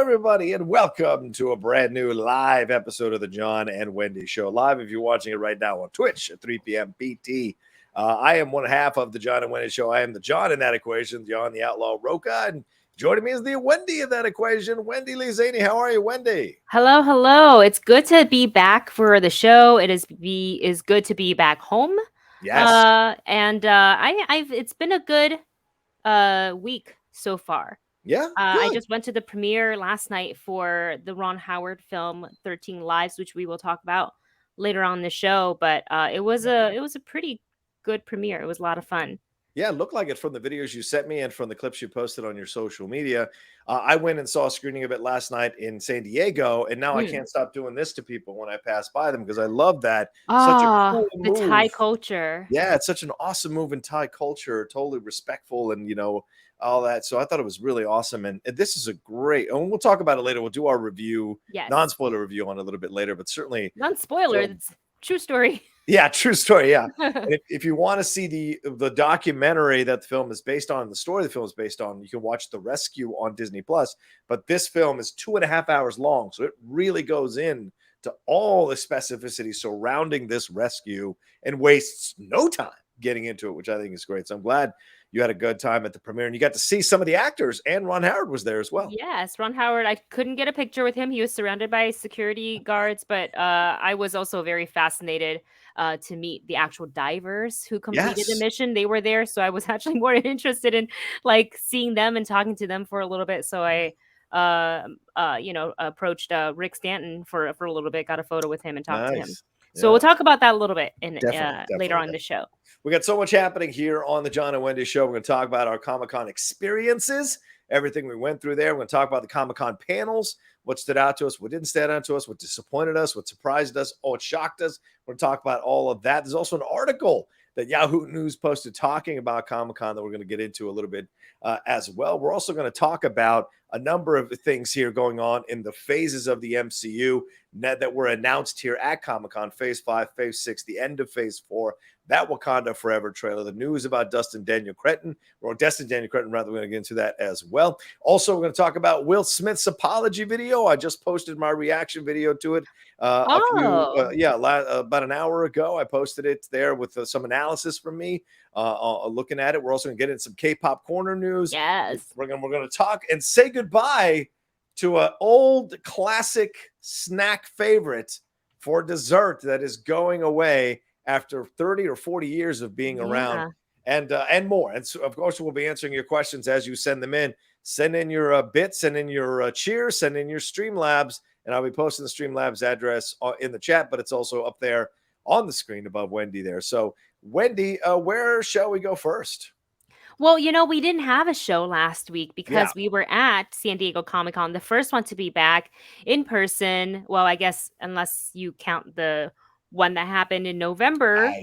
everybody, and welcome to a brand new live episode of the John and Wendy Show. Live if you're watching it right now on Twitch at 3 p.m. PT. I am one half of the John and Wendy Show. I am the John in that equation, John the Outlaw Rocha, and joining me is the Wendy in that equation, Wendy Lee Zaney. How are you, Wendy? Hello, hello. It's good to be back for the show. It is good to be back home. Yes. I've it's been a good week so far. Yeah. I Good. just went to the premiere last night for the Ron Howard film 13 Lives, which we will talk about later on the show. But it was a pretty good premiere. It was a lot of fun. Yeah, it looked like it from the videos you sent me and from the clips you posted on your social media. I went and saw a screening of it last night in San Diego, and now I can't stop doing this to people when I pass by them because I love that. Such a cool The move. Thai culture. Yeah, it's such an awesome move in Thai culture, totally respectful and, all that. So I thought it was really awesome. And this is a great, and we'll talk about it later. We'll do our review, Yes. non-spoiler review on it a little bit later, but certainly. Non-spoiler, it's true story. Yeah, true story. Yeah. And if you want to see the documentary that the film is based on, the story the film is based on, you can watch The Rescue on Disney Plus. But this film is 2.5 hours long. So it really goes in to all the specificity surrounding this rescue and wastes no time getting into it, which I think is great. So I'm glad you had a good time at the premiere and you got to see some of the actors, and Ron Howard was there as well. Yes, Ron Howard. I couldn't get a picture with him. He was surrounded by security guards, but I was also very fascinated to meet the actual divers who completed the mission. They were there, so I was actually more interested in seeing them and talking to them for a little bit. So I approached Rick Stanton for a little bit, got a photo with him and talked to him. So we'll talk about that a little bit later on the show. We got so much happening here on the John and Wendy Show. We're going to talk about our Comic-Con experiences, everything we went through there. We're going to talk about the Comic-Con panels, what stood out to us, what didn't stand out to us, what disappointed us, what surprised us, what shocked us. We're going to talk about all of that. There's also an article that Yahoo News posted talking about Comic-Con that we're going to get into a little bit as well. We're also going to talk about a number of things here going on in the phases of the MCU that were announced here at Comic-Con, Phase 5, Phase 6, the end of Phase 4, that Wakanda Forever trailer, the news about Destin Daniel Cretton, we're going to get into that as well. Also, we're going to talk about Will Smith's apology video. I just posted my reaction video to it about an hour ago. I posted it there with some analysis from me looking at it. We're also going to get in some K-pop corner news. Yes. We're going to talk and say goodbye to an old classic snack favorite for dessert that is going away after 30 or 40 years of being around, and more. And so, of course, we'll be answering your questions as you send them in. Send in your bits, send in your cheers, send in your Streamlabs, and I'll be posting the Streamlabs address in the chat, but it's also up there on the screen above Wendy there. So, Wendy, where shall we go first? Well, we didn't have a show last week because we were at San Diego Comic-Con, the first one to be back in person. Well, I guess unless you count the one that happened in November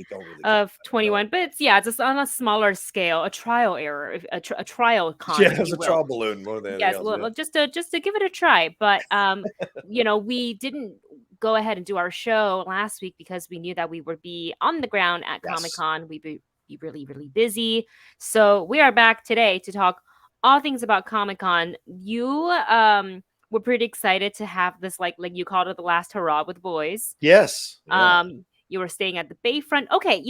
of 21, but it's just on a smaller scale, a trial error, a trial con. Yeah, it was a trial balloon more than anything else, just to give it a try. But we didn't go ahead and do our show last week because we knew that we would be on the ground at Comic-Con. We'd be really, really busy. So we are back today to talk all things about Comic-Con. You we're pretty excited to have this, like you called it, the last hurrah with boys. Yes. Yeah. You were staying at the Bayfront. Okay,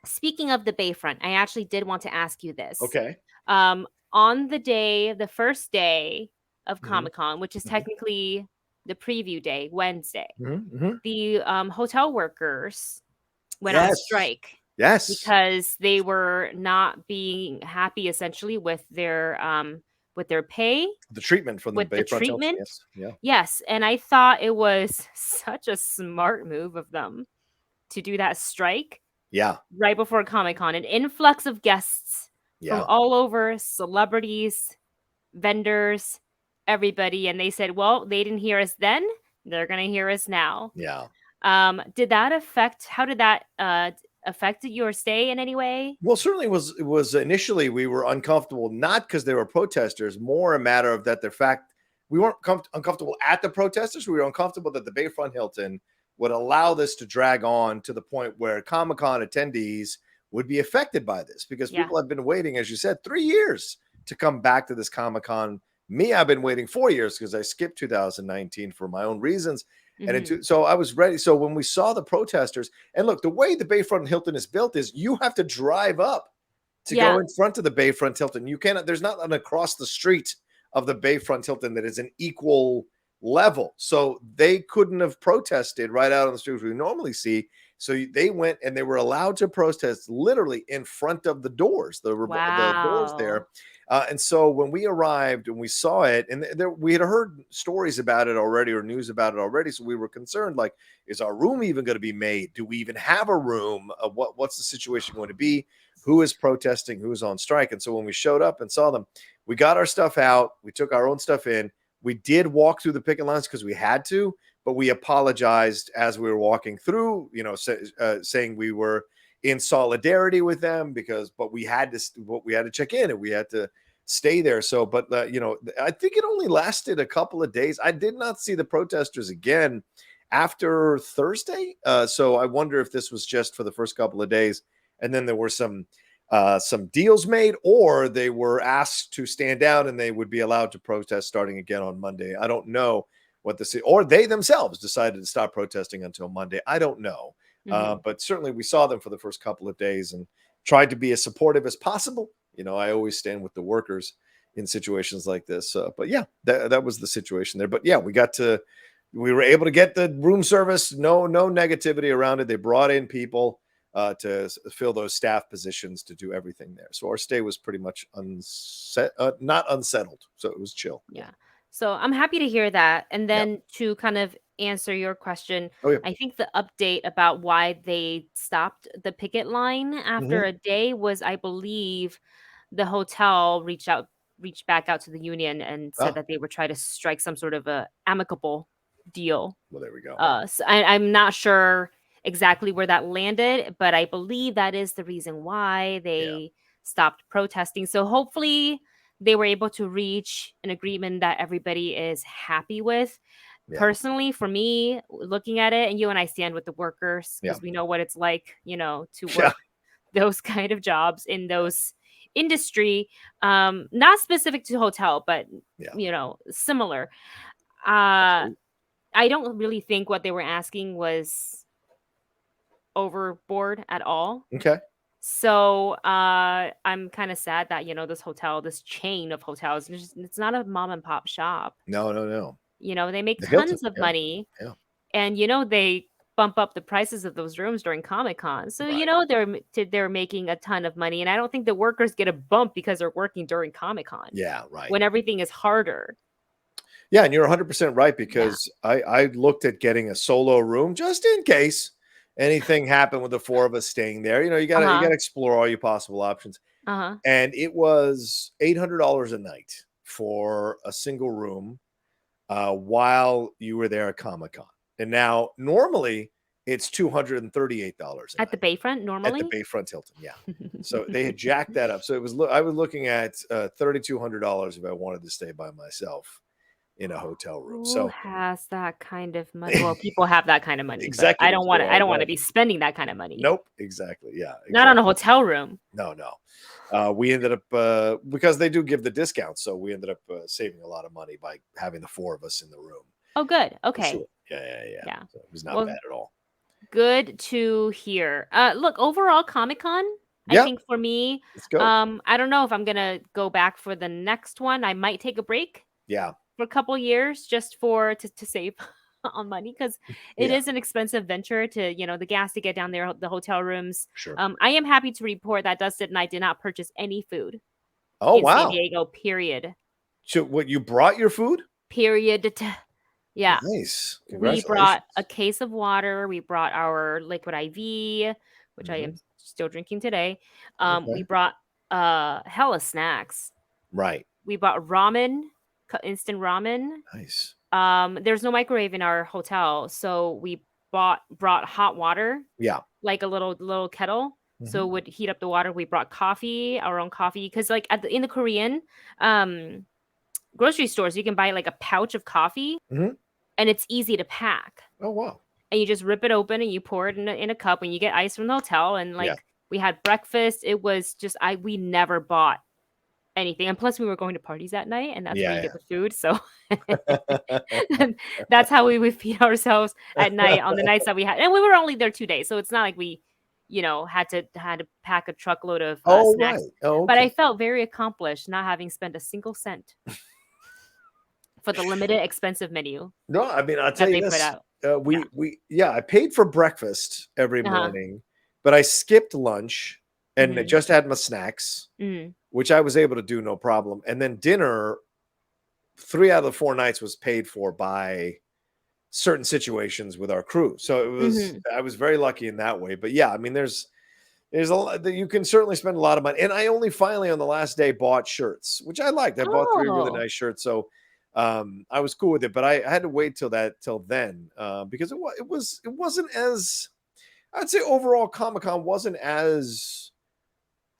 speaking of the Bayfront, I actually did want to ask you this. Okay. On the first day of Comic-Con, which is technically the preview day, Wednesday, the hotel workers went on strike. Yes. Because they were not being happy, essentially, with their pay, the treatment from the Bayfront treatment. Yes, and I thought it was such a smart move of them to do that strike. Yeah, right before Comic-Con, an influx of guests from all over, celebrities, vendors, everybody, and they said, "Well, they didn't hear us then; they're going to hear us now." Yeah. Did that affect? How did that affected your stay in any way? Well, certainly it was initially we were uncomfortable, not because they were protesters, more a matter of that the fact we weren't uncomfortable at the protesters. We were uncomfortable that the Bayfront Hilton would allow this to drag on to the point where Comic-Con attendees would be affected by this because people have been waiting, as you said, 3 years to come back to this Comic-Con Me, I've been waiting 4 years because I skipped 2019 for my own reasons. Mhm. So I was ready. So when we saw the protesters, and look, the way the Bayfront Hilton is built is you have to drive up to go Yeah. in front of the Bayfront Hilton. You cannot, there's not an across the street of the Bayfront Hilton that is an equal level. So they couldn't have protested right out on the streets we normally see. So they went and they were allowed to protest literally in front of the doors, the doors Wow. there. And so when we arrived and we saw it, and we had heard stories about it already or news about it already, so we were concerned, like, is our room even going to be made? Do we even have a room? What's the situation going to be? Who is protesting? Who is on strike? And so when we showed up and saw them, we got our stuff out. We took our own stuff in. We did walk through the picket lines because we had to, but we apologized as we were walking through, saying we were in solidarity with them but we had to check in and we had to stay there. So, but I think it only lasted a couple of days. I did not see the protesters again after Thursday. So I wonder if this was just for the first couple of days, and then there were some deals made, or they were asked to stand down and they would be allowed to protest starting again on Monday. I don't know what or they themselves decided to stop protesting until Monday. I don't know. But certainly we saw them for the first couple of days and tried to be as supportive as possible. I always stand with the workers in situations like this. But yeah, that was the situation there. But yeah, we were able to get the room service. No negativity around it. They brought in people to fill those staff positions to do everything there. So our stay was pretty much not unsettled. So it was chill. Yeah. So I'm happy to hear that. And Yeah. then to kind of answer your question, Oh yeah. I think the update about why they stopped the picket line after Mhm. a day was, I believe, the hotel reached back out to the union and said Oh, that they would try to strike some sort of a amicable deal. well, there we go. So I'm not sure exactly where that landed, but I believe that is the reason why Yeah. they stopped protesting. So hopefully they were able to reach an agreement that everybody is happy with. Yeah. Personally, for me, looking at it, and you and I stand with the workers Yeah. because we know what it's like, to Yeah. work those kind of jobs in those industry, not specific to hotel, but Yeah. similar. Uh, Absolutely. I don't really think what they were asking was overboard at all. Okay. So I'm kind of sad that this chain of hotels, it's not a mom and pop shop. No. They make The Hilton. tons of Yeah. money, Yeah. and they bump up the prices of those rooms during Comic Con. So Right. they're making a ton of money, and I don't think the workers get a bump because they're working during Comic Con Yeah. Right. when everything is harder. Yeah, and you're 100% right, Yeah. because I looked at getting a solo room just in case anything happened with the four of us staying there. You gotta explore all your possible options. Uh-huh. And it was $800 a night for a single room while you were there at Comic-Con. And now normally it's $238 a At the night Bayfront at normally? the Bayfront Hilton. Yeah. So they had jacked that up. So it was I was looking at $3,200 if I wanted to stay by myself in a hotel room. Who So has that kind of money? Well, people have that kind of money, but I don't executives want go to. I all don't want to day. be spending that kind of money. Nope, exactly. Yeah, Not on a exactly. hotel room. No. We ended up because they do give the discounts, so we ended up saving a lot of money by having the four of us in the room. Oh, good. For Okay. sure. Yeah. So it was not Well, bad at all. good to hear. Look, overall, Comic-Con, I Yeah, think for me, let's go. I don't know if I'm gonna go back for the next one. I might take a break Yeah, for a couple years just to save on money, because it yeah, is an expensive venture to the gas to get down there, the hotel rooms. sure. I am happy to report that Dustin and I did not purchase any food Oh in San wow! Diego. Period. So what, you brought your food? Period. Yeah. Nice. We brought a Congratulations. case of water. We brought our liquid IV, which I am Mhm. still drinking today. We Okay. brought hella snacks. Right. We bought ramen, instant ramen. Nice. There's no microwave in our hotel, so we brought hot water, Yeah. like a little kettle. So Mhm. it would heat up the water. We brought coffee, our own coffee, because like in the Korean grocery stores, you can buy like a pouch of coffee, Mhm. and it's easy to pack. Oh wow. And you just rip it open and you pour it in a cup, and you get ice from the hotel. And Yeah. like we had breakfast. It was just we never bought anything. And plus we were going to parties at night, and that's where you Yeah, get the food. So yeah. that's how we would feed ourselves at night on the nights that we had. And we were only there 2 days, so it's not like we, had to pack a truckload of Oh, right. snacks. Oh, But okay. I felt very accomplished not having spent a single cent for the limited expensive menu No, I mean, I'll tell that you they put this. out. Yeah. I paid for breakfast every Uh-huh. morning, but I skipped lunch and I Mhm. just had my snacks, Mhm. which I was able to do no problem. And then dinner, 3 out of the 4 nights was paid for by certain situations with our crew. So Mhm. I was very lucky in that way. But yeah, I mean, there's a lot that you can certainly spend a lot of money. And I only finally on the last day bought shirts, which I liked. I bought 3 really Oh, nice shirts. So I was cool with it, but I had to wait till then because it wasn't as I'd say overall Comic Con wasn't as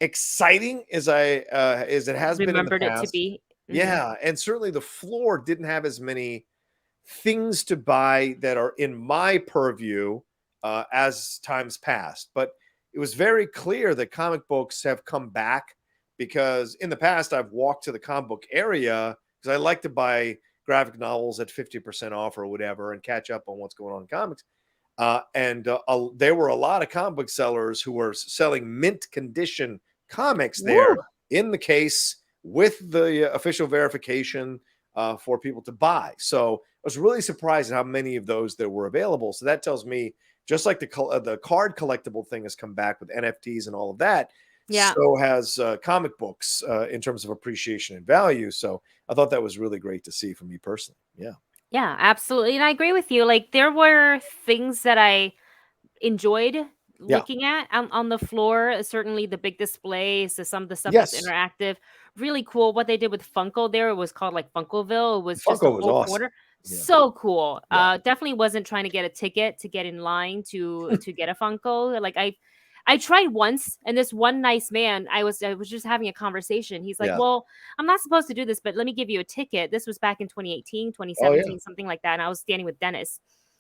exciting as it has been in the remembered it to past. be. Mhm. Yeah, and certainly the floor didn't have as many things to buy that are in my purview as times past. But it was very clear that comic books have come back because in the past I've walked to the comic book area because I like to buy graphic novels at 50% off or whatever and catch up on what's going on in comics. There were a lot of comic book sellers who were selling mint condition comics there Woo! in the case with the official verification for people to buy. So I was really surprised at how many of those there were available. So that tells me, just like the card collectible thing has come back with NFTs and all of that, Yeah. so has comic books in terms of appreciation and value. So I thought that was really great to see for me personally. Yeah. Yeah, absolutely. And I agree with you. Like there were things that I enjoyed Yeah. looking at on the floor. Certainly the big displays, so some of the stuff that's Yes. interactive, really cool. What they did with Funko there, it was called like Funkoville. It was just a Funko was whole awesome. quarter. Yeah. So cool. Yeah. Definitely wasn't trying to get a ticket to get in line to get a Funko. Like I tried once, and this one nice man, I was just having a conversation. He's like, Yeah. "Well, I'm not supposed to do this, but let me give you a ticket." This was back in 2018, Oh yeah. 2017, something like that. And I was standing with Dennis.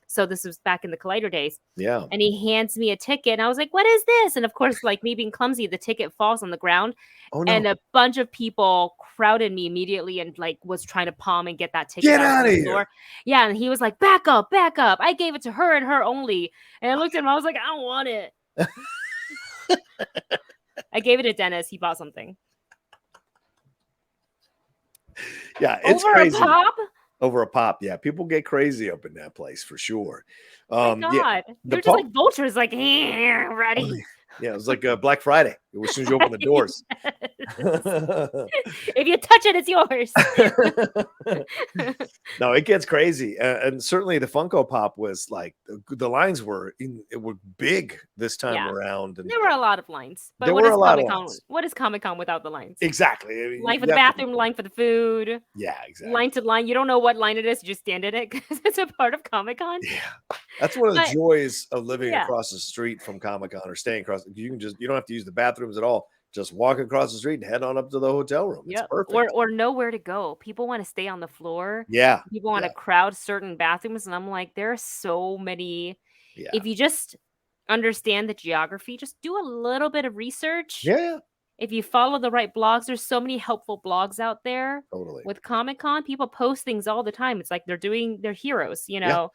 So this was back in the Collider days. Yeah. And he hands me a ticket, and I was like, "What is this?" And of course, like me being clumsy, the ticket falls on the ground, Oh and no. a bunch of people crowded me immediately and like was trying to palm and get that ticket Get out out from of the here. floor. Yeah, and he was like, "Back up, back up." I gave it to her and her only. And I looked at him, I was like, "I don't want it." I gave it to Dennis. He bought something. Yeah, it's Over a crazy. pop? Over a pop. Yeah, people get crazy up in that place for sure. My Yeah, God. the They're just like pump. vultures, like, Oh, ready. yeah, it was like Black Friday. As soon as you open the doors. Yes. If you touch it, it's yours. No, it gets crazy, and certainly the Funko Pop was like the lines were big this time Yeah. around, and There were a lot of lines, but there what were is a lot of Comic-Con? lines. What is Comic-Con without the lines? Exactly. I mean, Line for the you have to be bathroom, there. line for the food, Yeah, exactly. line to line. You don't know what line it is, you just stand in it because it's a part of Comic-Con. Yeah. That's one of the But joys of living yeah, across the street from Comic-Con or staying across. You don't have to use the bathrooms at all. Just walk across the street and head on up to the hotel room. It's yep. Or perfect. or know where to go. People want to stay on the floor. Yeah. People want Yeah. to crowd certain bathrooms, and I'm like, there are so many. Yeah. If you just understand the geography, just do a little bit of research. Yeah. Yeah. If you follow the right blogs, there's so many helpful blogs out there Totally. with Comic Con. People post things all the time. It's like they're doing their heroes, you Yeah. know.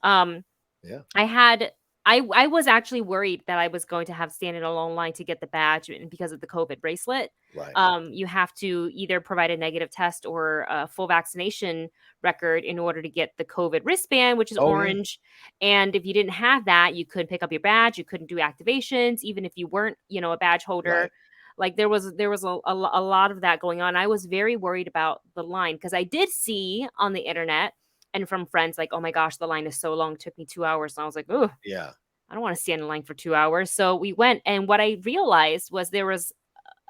Um, Yeah. I had I was actually worried that I was going to have to stand in a long line to get the badge because of the COVID bracelet. Right. You have to either provide a negative test or a full vaccination record in order to get the COVID wristband, which is Oh, yeah. orange. And if you didn't have that, you couldn't pick up your badge. You couldn't do activations, even if you weren't, a badge holder. Right. Like there was a lot of that going on. I was very worried about the line because I did see on the internet and from friends like, "Oh my gosh, the line is so long. It took me 2 hours." And I was like, "Oh, Yeah. I don't want to stand in line for 2 hours." So we went, and what I realized was there was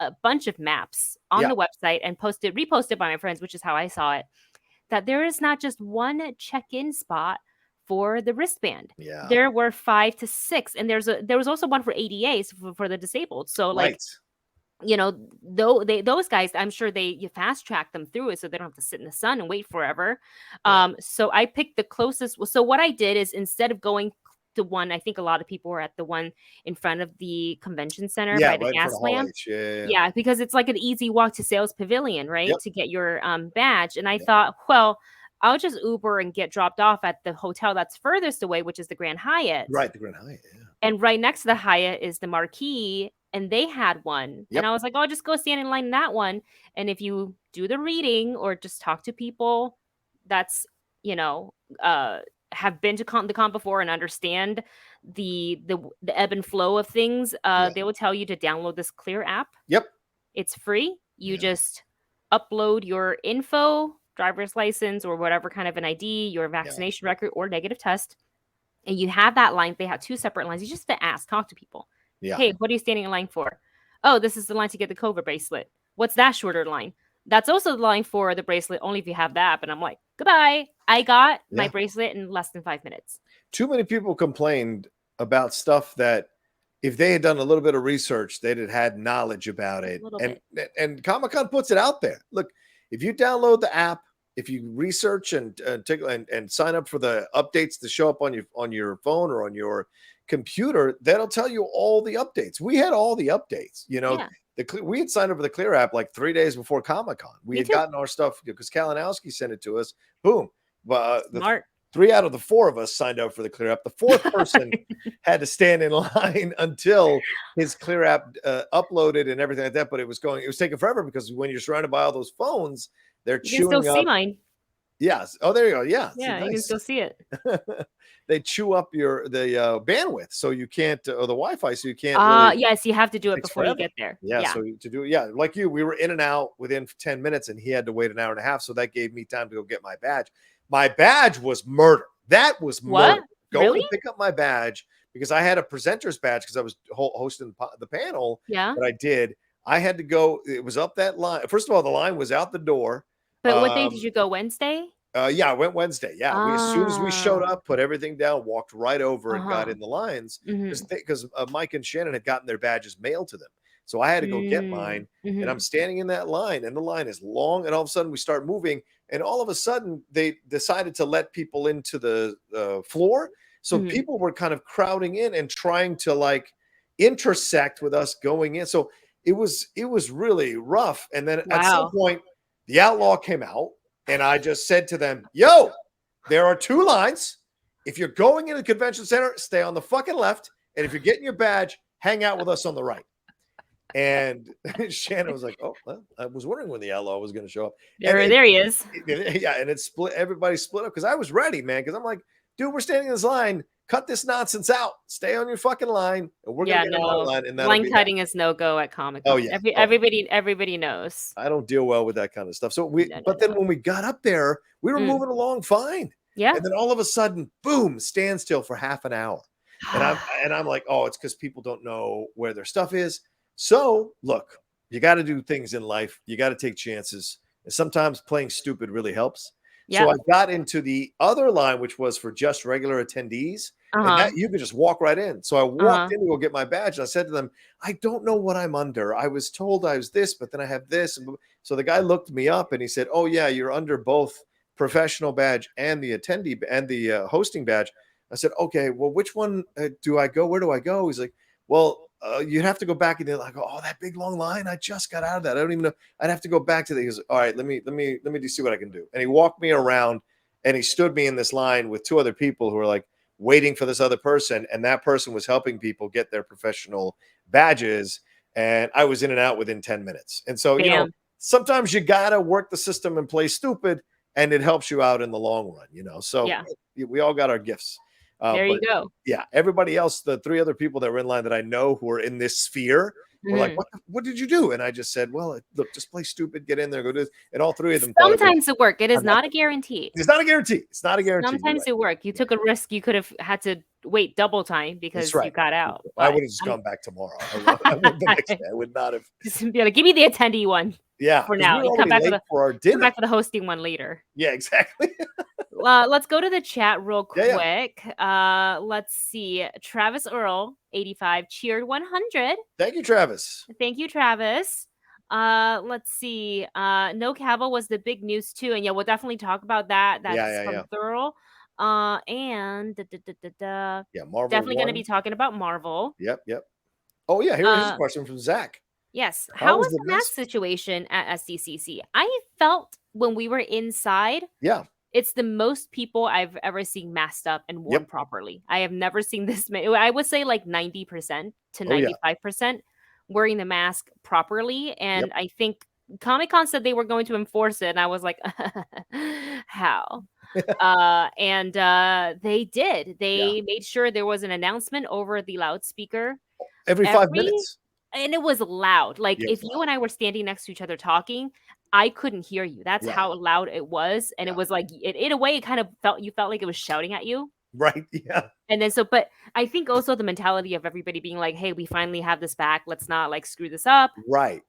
a bunch of maps on Yeah. the website and reposted by my friends, which is how I saw it, that there is not just one check-in spot for the wristband. Yeah. There were 5 to 6, and there was also one for ADAs for the disabled. So like, Right. those guys, I'm sure you fast track them through it so they don't have to sit in the sun and wait forever. Yeah. So I picked the closest. So what I did is instead of going the one, I think a lot of people were at the one in front of the convention center Yeah, by the right in front gas of Hall lamp. H. Yeah. Yeah, because it's like an easy walk to Sales Pavilion, right? Yep. To get your badge. And I Yep. thought, well, I'll just Uber and get dropped off at the hotel that's furthest away, which is the Grand Hyatt. Right, the Grand Hyatt. Yeah. And right next to the Hyatt is the Marquee, and they had one. Yep. And I was like, oh, just go stand in line in that one. And if you do the reading or just talk to people that's, have been to the con before and understand the ebb and flow of things, they will tell you to download this Clear app. Yep. It's free. You Yeah. just upload your info, driver's license, or whatever kind of an ID, your vaccination record or negative test. And you have that line. They have 2 separate lines. You just have to ask, talk to people. Yeah. Hey, what are you standing in line for? Oh, this is the line to get the COVID bracelet. What's that shorter line? That's also the line for the bracelet, only if you have the app. And I'm like, goodbye. I got my bracelet in less than 5 minutes. Too many people complained about stuff that if they had done a little bit of research, they'd have had knowledge about it. And Comic-Con puts it out there. Look, if you download the app, if you research and sign up for the updates to show up on your phone or on your computer, that'll tell you all the updates. We had all the updates. We had signed up for the Clear app like 3 days before Comic-Con. We had gotten our stuff because Kalinowski sent it to us. Boom. Smart. 3 out of the 4 of us signed up for the Clear app. The 4th person had to stand in line until his Clear app uploaded and everything like that. But it was taking forever because when you're surrounded by all those phones, they're chewing up. You can still see mine. Yes. Oh, there you go. Yeah. Yeah, nice. You can still see it. They chew up the bandwidth, so you can't, or the Wi-Fi, so you can't. Yes, you have to do it before you get there. Yeah. So to do it, like you, we were in and out within 10 minutes, and he had to wait an hour and a half. So that gave me time to go get my badge. My badge was murder. That was murder. Going to pick up my badge because I had a presenter's badge because I was hosting the panel. Yeah. But I did. I had to go. It was up that line. First of all, the line was out the door. But what day did you go? Wednesday? Yeah, I went Wednesday. Yeah, as soon as we showed up, put everything down, walked right over and got in the lines because Mike and Shannon had gotten their badges mailed to them. So I had to go get mine, and I'm standing in that line, and the line is long, and all of a sudden we start moving, and all of a sudden they decided to let people into the floor. So people were kind of crowding in and trying to like intersect with us going in. So it was really rough. And then at some point, the Outlaw came out, and I just said to them, yo, there are 2 lines. If you're going into the convention center, stay on the fucking left. And if you're getting your badge, hang out with us on the right. And Shannon was like, oh, well, I was wondering when the Outlaw was going to show up. There he is. Yeah, and it split. Everybody split up because I was ready, man, because I'm like, dude, we're standing in this line. Cut this nonsense out. Stay on your fucking line, and we're gonna get on our line. And line cutting is no go at Comic-Con. Oh yeah, everybody knows. I don't deal well with that kind of stuff. So then when we got up there, we were moving along fine. Yeah, and then all of a sudden, boom, standstill for half an hour. And I'm like, oh, it's because people don't know where their stuff is. So look, you got to do things in life. You got to take chances. And sometimes playing stupid really helps. So I got into the other line, which was for just regular attendees. And that, you could just walk right in. So I walked in to go get my badge. And I said to them, I don't know what I'm under. I was told I was this, but then I have this. So the guy looked me up and he said, oh, yeah, you're under both professional badge and the attendee and the hosting badge. I said, okay, well, which one do I go? Where do I go? He's like, well, you'd have to go back. And they're like, oh, that big long line. I just got out of that. I don't even know. I'd have to go back to that. He goes, all right, let me just see what I can do. And he walked me around and he stood me in this line with 2 other people who were like waiting for this other person. And that person was helping people get their professional badges. And I was in and out within 10 minutes. And so, sometimes you got to work the system and play stupid, and it helps you out in the long run, So we all got our gifts. There you go. Yeah. Everybody else, the 3 other people that were in line that I know who are in this sphere were like, what did you do? And I just said, well, look, just play stupid, get in there, go do this. And all 3 of them. Sometimes it worked. It is not a guarantee. It's not a guarantee. It's not a guarantee. Sometimes it worked. You took a risk. You could have had to wait double time because you got out. I would have just gone back tomorrow. I would not have. Just be like, give me the attendee one. Yeah. For now. You come back for our dinner. Come back for the hosting one later. Yeah, exactly. Let's go to the chat real quick. Let's see. Travis Earl, 85, cheered 100. Thank you, Travis. Thank you, Travis. Let's see. No Cavill was the big news too, and we'll definitely talk about that. That's from Thurl. And Yeah, Marvel definitely going to be won. talking about Marvel. Yep. Oh yeah, here's a question from Zach. Yes. How How was was the the mask mask? situation at SDCC? I felt when we were inside, Yeah. it's the most people I've ever seen masked up and worn Yep. properly. I have never seen this many. I would say like 90% to Oh yeah. 95% wearing the mask properly. Yep. And I think Comic Con said they were going to enforce it. And I was like, how? And they did. Yeah. They made sure there was an announcement over the loudspeaker Every 5 minutes. and it was loud. Like, Yeah, it was if you loud. and I were standing next to each other talking, I couldn't hear you. That's Yeah. how loud it was, and it Yeah. was like in a way, it kind of felt you felt like it was shouting at you. Right. Yeah. And then but I think also the mentality of everybody being like, "Hey, we finally have this back. Let's not like screw this up." Right.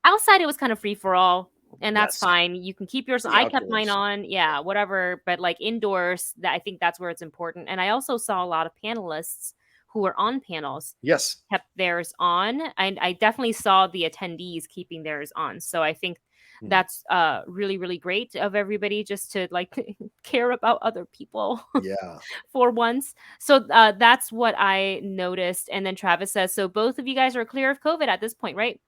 Outside, it was kind of free for all, and that's Yes. fine. You can keep yours. The I kept mine outdoors. on, yeah, whatever. But like indoors, that I think that's where it's important. And I also saw a lot of panelists who were on panels Yes. kept theirs on, and I definitely saw the attendees keeping theirs on. So I think that's really really great of everybody just to like care about other people Yeah. for once. So that's what I noticed. And then Travis says, so both of you guys are clear of COVID at this point, right?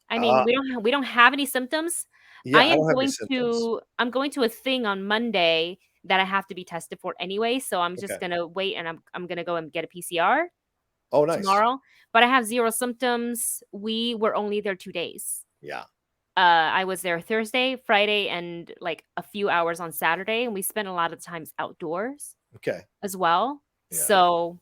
I mean, Uh, we don't have any symptoms. yeah, I don't have any symptoms. I'm going to a thing on Monday that I have to be tested for anyway, so I'm just Okay. gonna wait, and I'm gonna go and get a PCR Oh, nice. tomorrow. But I have zero symptoms. We were only there 2 days. Yeah. I was there Thursday, Friday, and like a few hours on Saturday, and we spent a lot of times outdoors Okay. as well. Yeah. So,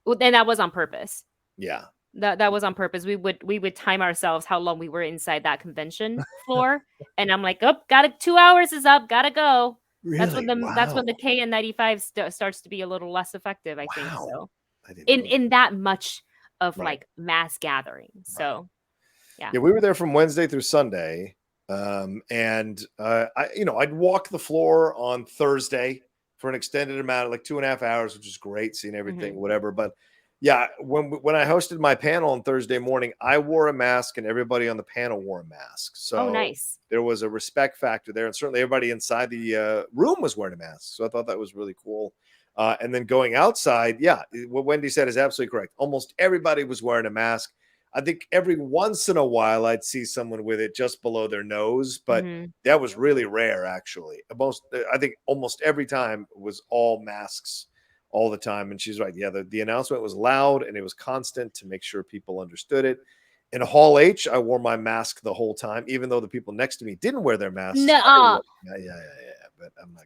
and that was on purpose. Yeah. That was on purpose. We would time ourselves how long we were inside that convention floor, and I'm like, oh, got it. 2 hours is up. Gotta go. Really? That's Wow. when the KN95 starts to be a little less effective. I think Wow. so. I didn't know In that much of Right. like mass gathering. Right. So yeah. Yeah, we were there from Wednesday through Sunday. And I'd walk the floor on Thursday for an extended amount of like 2.5 hours, which is great, seeing everything, whatever. But yeah, when I hosted my panel on Thursday morning, I wore a mask and everybody on the panel wore a mask. So nice. there was a respect factor there, and certainly everybody inside the room was wearing a mask. So I thought that was really cool. And then going outside, yeah, what Wendy said is absolutely correct. Almost everybody was wearing a mask. I think every once in a while I'd see someone with it just below their nose, but that was really rare, actually. I think almost every time it was all masks all the time. And she's right. Yeah, the announcement was loud and it was constant to make sure people understood it. In Hall H, I wore my mask the whole time, even though the people next to me didn't wear their masks. No. Yeah. But I'm not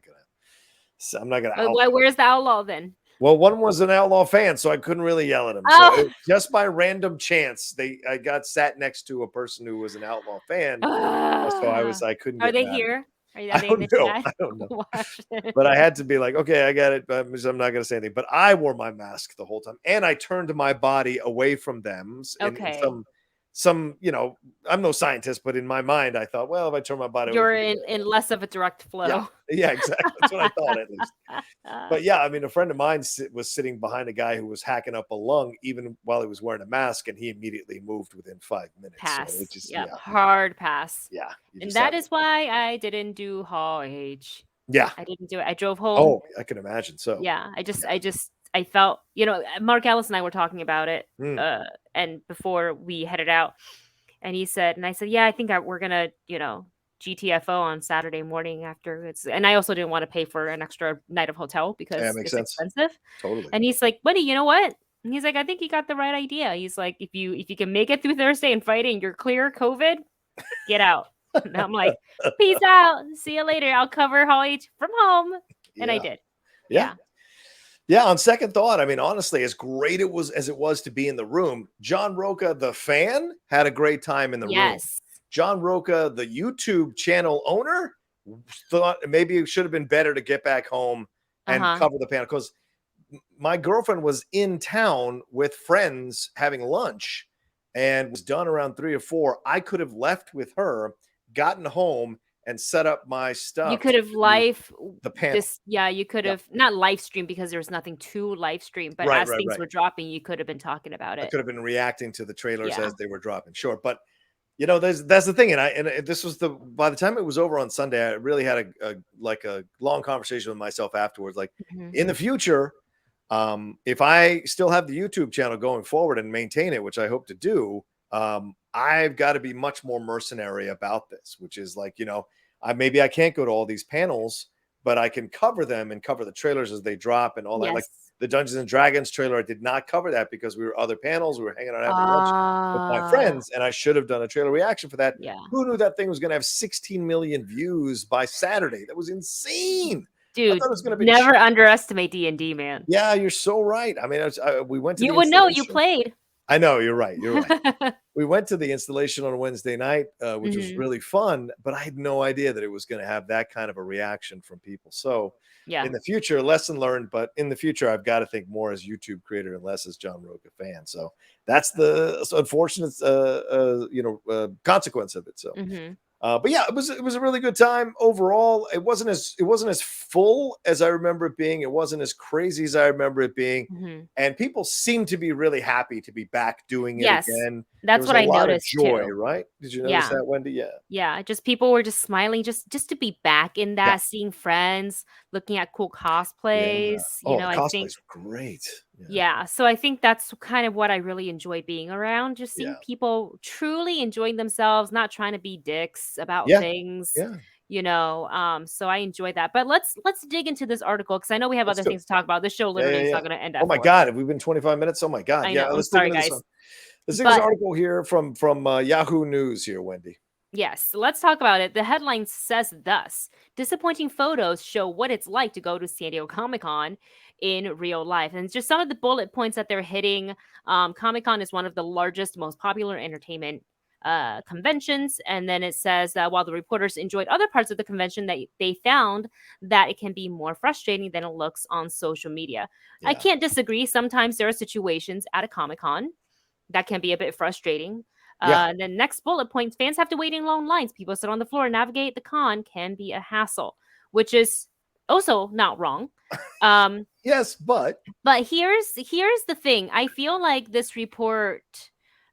gonna. Where's the outlaw then? Well, one was an Outlaw fan, so I couldn't really yell at him. So just by random chance, I got sat next to a person who was an Outlaw fan. So I couldn't. Are get they mad. here? I don't know. But I had to be like, okay, I got it. But I'm not going to say anything. But I wore my mask the whole time, and I turned my body away from them. Okay. In some, I'm no scientist, but in my mind, I thought, well, if I turn my body, you're in less of a direct flow. Yeah, exactly. That's what I thought, at least. But yeah, I mean, a friend of mine was sitting behind a guy who was hacking up a lung even while he was wearing a mask, and he immediately moved within 5 minutes. Pass. So just, hard pass. Yeah. And that is why I didn't do Hall H. Yeah. I didn't do it. I drove home. Oh, I can imagine. So yeah, I felt, Mark Ellis and I were talking about it and before we headed out, and I said, yeah, I think we're going to, GTFO on Saturday morning after and I also didn't want to pay for an extra night of hotel because it's expensive. Totally. And he's like, Wendy, you know what? And he's like, I think you got the right idea. He's like, if you can make it through Thursday and Friday and you're clear COVID, get out. And I'm like, peace out. See you later. I'll cover Hall H from home. And I did. Yeah. Yeah, on second thought, I mean, honestly, as great as it was to be in the room, John Rocha, the fan, had a great time in the room. John Rocha, the YouTube channel owner, thought maybe it should have been better to get back home and cover the panel, because my girlfriend was in town with friends having lunch and was done around 3 or 4. I could have left with her, gotten home, and set up my stuff. You could have the panel. You could have not live stream because there was nothing to live stream, but as things were dropping, you could have been talking about it. I could have been reacting to the trailers as they were dropping. Sure. But That's the thing, and this was by the time it was over on Sunday, I really had a long conversation with myself afterwards. Like Mhm. in the future, if I still have the YouTube channel going forward and maintain it, which I hope to do, I've got to be much more mercenary about this, which is like, maybe I can't go to all these panels, but I can cover them and cover the trailers as they drop and all that. Like Yes. the Dungeons and Dragons trailer, I did not cover that because we were other panels. We were hanging out having lunch with my friends, and I should have done a trailer reaction for that. Yeah. Who knew that thing was going to have 16 million views by Saturday? That was insane. I Dude, thought it was going to be never underestimate D&D, man. Yeah, you're so right. I mean, we went to You the would know, you installation. played. I know, you're right. You're right. We went to the installation on Wednesday night, which was really fun, but I had no idea that it was going to have that kind of a reaction from people. So Yeah. in the future, lesson learned, but in the future, I've got to think more as YouTube creator and less as John Rocha fan. So that's the unfortunate, consequence of it. So, but yeah, it was a really good time overall. It wasn't as full as I remember it being. It wasn't as crazy as I remember it being. And people seemed to be really happy to be back doing it again. That's what I noticed joy, too. right? Did you notice that, Wendy? Yeah, just people were just smiling just to be back in that, seeing friends, looking at cool cosplays. Oh, I cosplays think were great. so I think that's kind of what I really enjoy being around, just seeing people truly enjoying themselves, not trying to be dicks about things. So I enjoy that. But let's dig into this article because I know we have other things to talk about. This show literally is not going to end at Oh my 4. God, have we been 25 minutes? Oh my God. I know. Let's Sorry, dig into guys. this one. Let's take this article here from Yahoo News here, Wendy. Yes, let's talk about it. The headline says thus: disappointing photos show what it's like to go to San Diego Comic-Con in real life. And just some of the bullet points that they're hitting. Comic-Con is one of the largest, most popular entertainment conventions. And then it says that while the reporters enjoyed other parts of the convention, that they found that it can be more frustrating than it looks on social media. I can't disagree. Sometimes there are situations at a Comic-Con that can be a bit frustrating. And then next bullet point, fans have to wait in long lines. People sit on the floor, navigate the con can be a hassle, which is also not wrong. Yes, but here's the thing. I feel like this report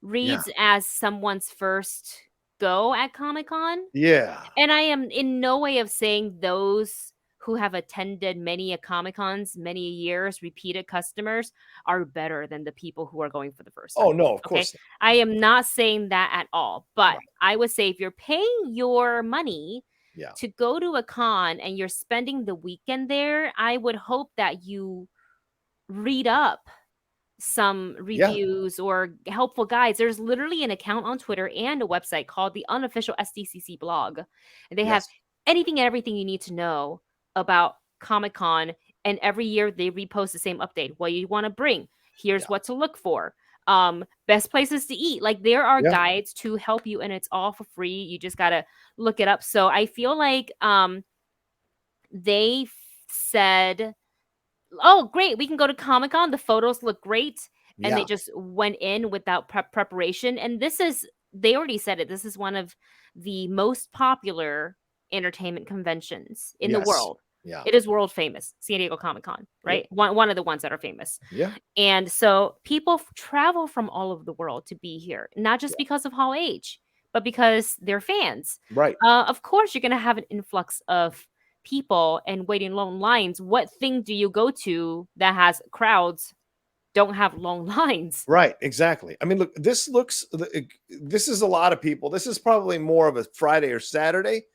reads as someone's first go at Comic-Con. Yeah. And I am in no way of saying those who have attended many a Comic-Cons, many years, repeated customers are better than the people who are going for the first time. Oh, no, of course. I am not saying that at all. But I would say if you're paying your money to go to a con and you're spending the weekend there, I would hope that you read up some reviews or helpful guides. There's literally an account on Twitter and a website called the Unofficial SDCC Blog. And they have anything and everything you need to know about Comic-Con, and every year they repost the same update. What you want to bring, here's what to look for, best places to eat. Like there are guides to help you, and it's all for free. You just gotta look it up. So I feel like they said, oh great, we can go to Comic-Con, the photos look great, and they just went in without preparation. And they already said it, this is one of the most popular entertainment conventions in the world. It is world famous, San Diego Comic-Con, right? One of the ones that are famous. And so people travel from all over the world to be here, not just because of Hall H, but because they're fans. Right. Of course, you're going to have an influx of people and waiting long lines. What thing do you go to that has crowds, don't have long lines? Right, exactly. I mean, look, this is a lot of people. This is probably more of a Friday or Saturday.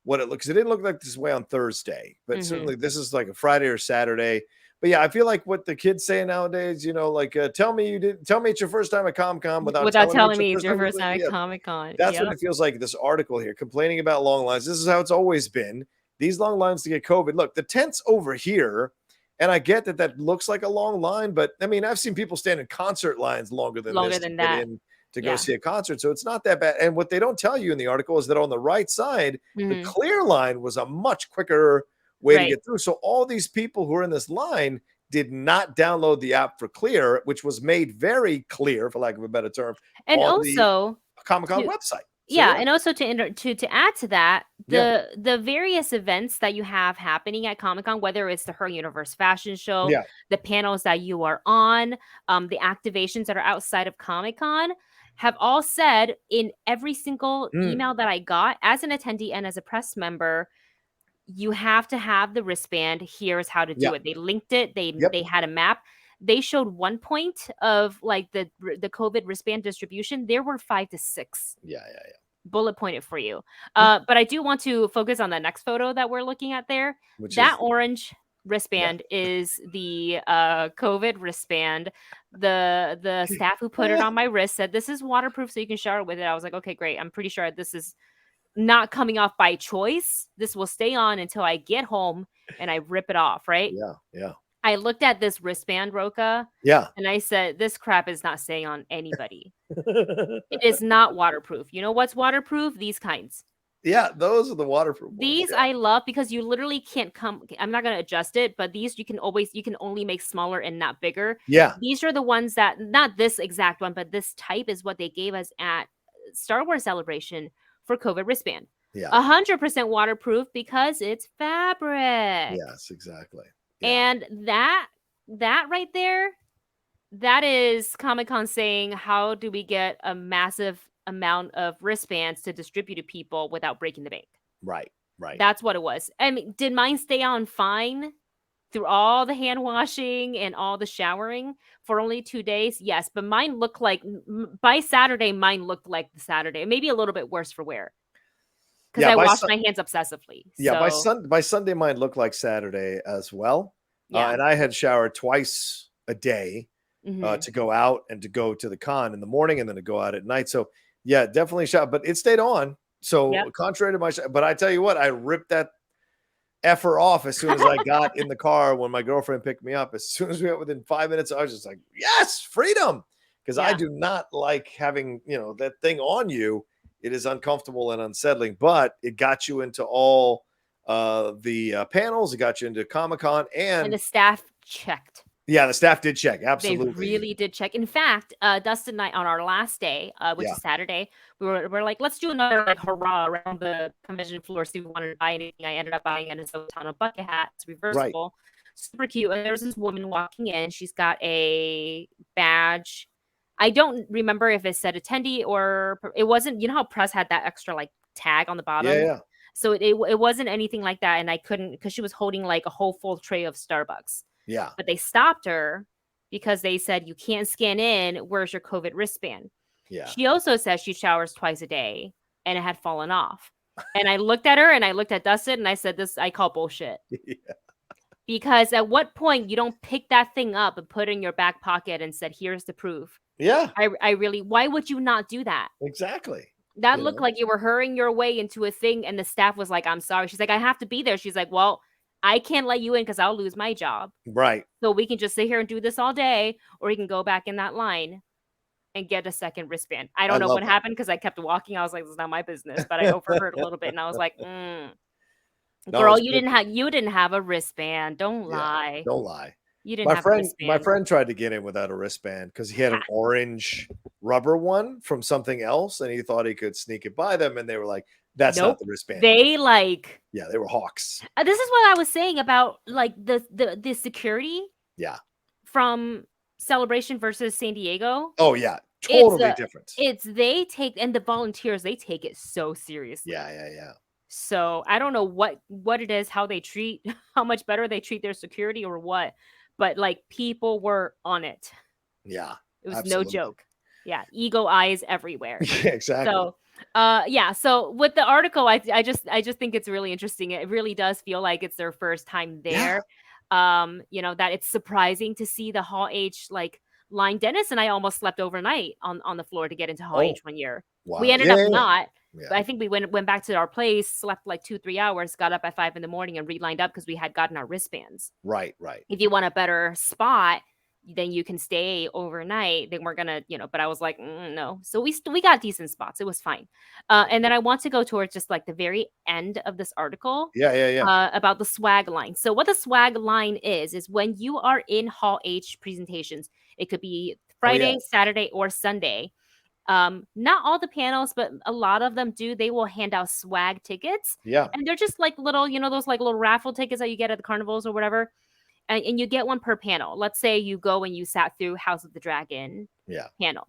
What it looks, it didn't look like this way on Thursday, but certainly this is like a Friday or Saturday. But yeah, I feel like what the kids say nowadays, like, tell me it's your first time at Comic-Con without telling me it's your first time at Comic-Con. That's what it feels like. This article here, complaining about long lines. This is how it's always been. These long lines to get COVID. Look, the tent's over here, and I get that looks like a long line, but I mean, I've seen people stand in concert lines longer than that to go see a concert. So it's not that bad. And what they don't tell you in the article is that on the right side, the clear line was a much quicker way to get through. So all these people who are in this line did not download the app for Clear, which was made very clear, for lack of a better term, and on also the Comic-Con website. So, and also to add to that, the various events that you have happening at Comic-Con, whether it's the Her Universe fashion show, the panels that you are on, the activations that are outside of Comic-Con, have all said in every single Mm, email that I got as an attendee and as a press member, you have to have the wristband. Here's how to yeah. do it. They linked it. Yep. They had a map. They showed one point of like the COVID wristband distribution. There were 5 to 6 Yeah. Yeah. bullet pointed for you. Yeah. But I do want to focus on the next photo that we're looking at there. Which That is orange yeah. wristband is the COVID wristband. The staff who put it on my wrist said this is waterproof, so you can shower with it. I was like, okay, great. I'm pretty sure this is not coming off by choice. This will stay on until I get home and I rip it off, right? Yeah. Yeah. I looked at this wristband, Rocha, Yeah. and I said, this crap is not staying on anybody. It is not waterproof. You know what's waterproof? These kinds. Yeah, those are the waterproof ones. These Yeah. I love because you literally can't come. I'm not going to adjust it, but these you can only make smaller and not bigger. Yeah. These are the ones that, not this exact one, but this type is what they gave us at Star Wars Celebration for COVID wristband. Yeah. 100% waterproof because it's fabric. Yes, exactly. Yeah. And that right there, that is Comic-Con saying, how do we get a massive amount of wristbands to distribute to people without breaking the bank? Right. Right. That's what it was. I mean, did mine stay on fine through all the hand washing and all the showering for only 2 days? Yes, but mine looked like, by Saturday, mine looked like the Saturday. Maybe a little bit worse for wear. Because I washed my hands obsessively. Yeah, so. by Sunday, mine looked like Saturday as well. Yeah. And I had showered twice a day to go out and to go to the con in the morning and then to go out at night. So yeah, definitely shower, but it stayed on. So contrary to my, but I tell you what, I ripped that effer off as soon as I got in the car when my girlfriend picked me up. As soon as we went within 5 minutes, I was just like, yes, freedom. Because I do not like having, that thing on you. It is uncomfortable and unsettling, but it got you into all the panels. It got you into Comic-Con, and the staff checked. Yeah, the staff did check. Absolutely. They really did check. In fact, Dustin and I, on our last day, which is Saturday, we're like, let's do another like hurrah around the convention floor. See if we wanted to buy anything. I ended up buying an Ahsoka bucket hat. It's reversible. Right. Super cute. And there's this woman walking in. She's got a badge. I don't remember if it said attendee or it wasn't. You know how press had that extra like tag on the bottom? Yeah. So it wasn't anything like that. And I couldn't, because she was holding like a whole full tray of Starbucks. Yeah. But they stopped her because they said, you can't scan in. Where's your COVID wristband? Yeah. She also says she showers twice a day and it had fallen off. And I looked at her and I looked at Dustin and I said, this, I call bullshit. Yeah. Because at what point you don't pick that thing up and put it in your back pocket and said, here's the proof. Yeah. I really, why would you not do that? Exactly. That looked like you were hurrying your way into a thing. And the staff was like, I'm sorry. She's like, I have to be there. She's like, well, I can't let you in because I'll lose my job. Right. So we can just sit here and do this all day, or you can go back in that line and get a second wristband. I don't know what happened because I kept walking. I was like, this is not my business. But I overheard a little bit and I was like, girl, you didn't have a wristband. Don't lie. Don't lie. You didn't have a wristband. My friend tried to get in without a wristband because he had an orange rubber one from something else and he thought he could sneak it by them. And they were like, that's not the wristband. They like, yeah, they were hawks. This is what I was saying about like the security. Yeah. From Celebration versus San Diego. Oh yeah, totally different. They take, and the volunteers, they take it so seriously. Yeah. So I don't know what it is, how they treat, how much better they treat their security or what, but like people were on it. Yeah, it was no joke. Yeah, ego eyes everywhere. Yeah, exactly. So so with the article, I just think it's really interesting. It really does feel like it's their first time there. That it's surprising to see the Hall H like line. Dennis and I almost slept overnight on the floor to get into Hall H one year. Wow. We ended up not. Yeah. But I think we went back to our place, slept like 2-3 hours, got up at 5 a.m. and relined up because we had gotten our wristbands. Right. If you want a better spot, then you can stay overnight. Then we're gonna, but I was like, no. So we got decent spots. It was fine. And then I want to go towards just like the very end of this article. Yeah. About the swag line. So what the swag line is when you are in Hall H presentations, it could be Friday, Saturday, or Sunday. Not all the panels, but a lot of them do. They will hand out swag tickets. Yeah. And they're just like little, those like little raffle tickets that you get at the carnivals or whatever. And you get one per panel. Let's say you go and you sat through House of the Dragon panel.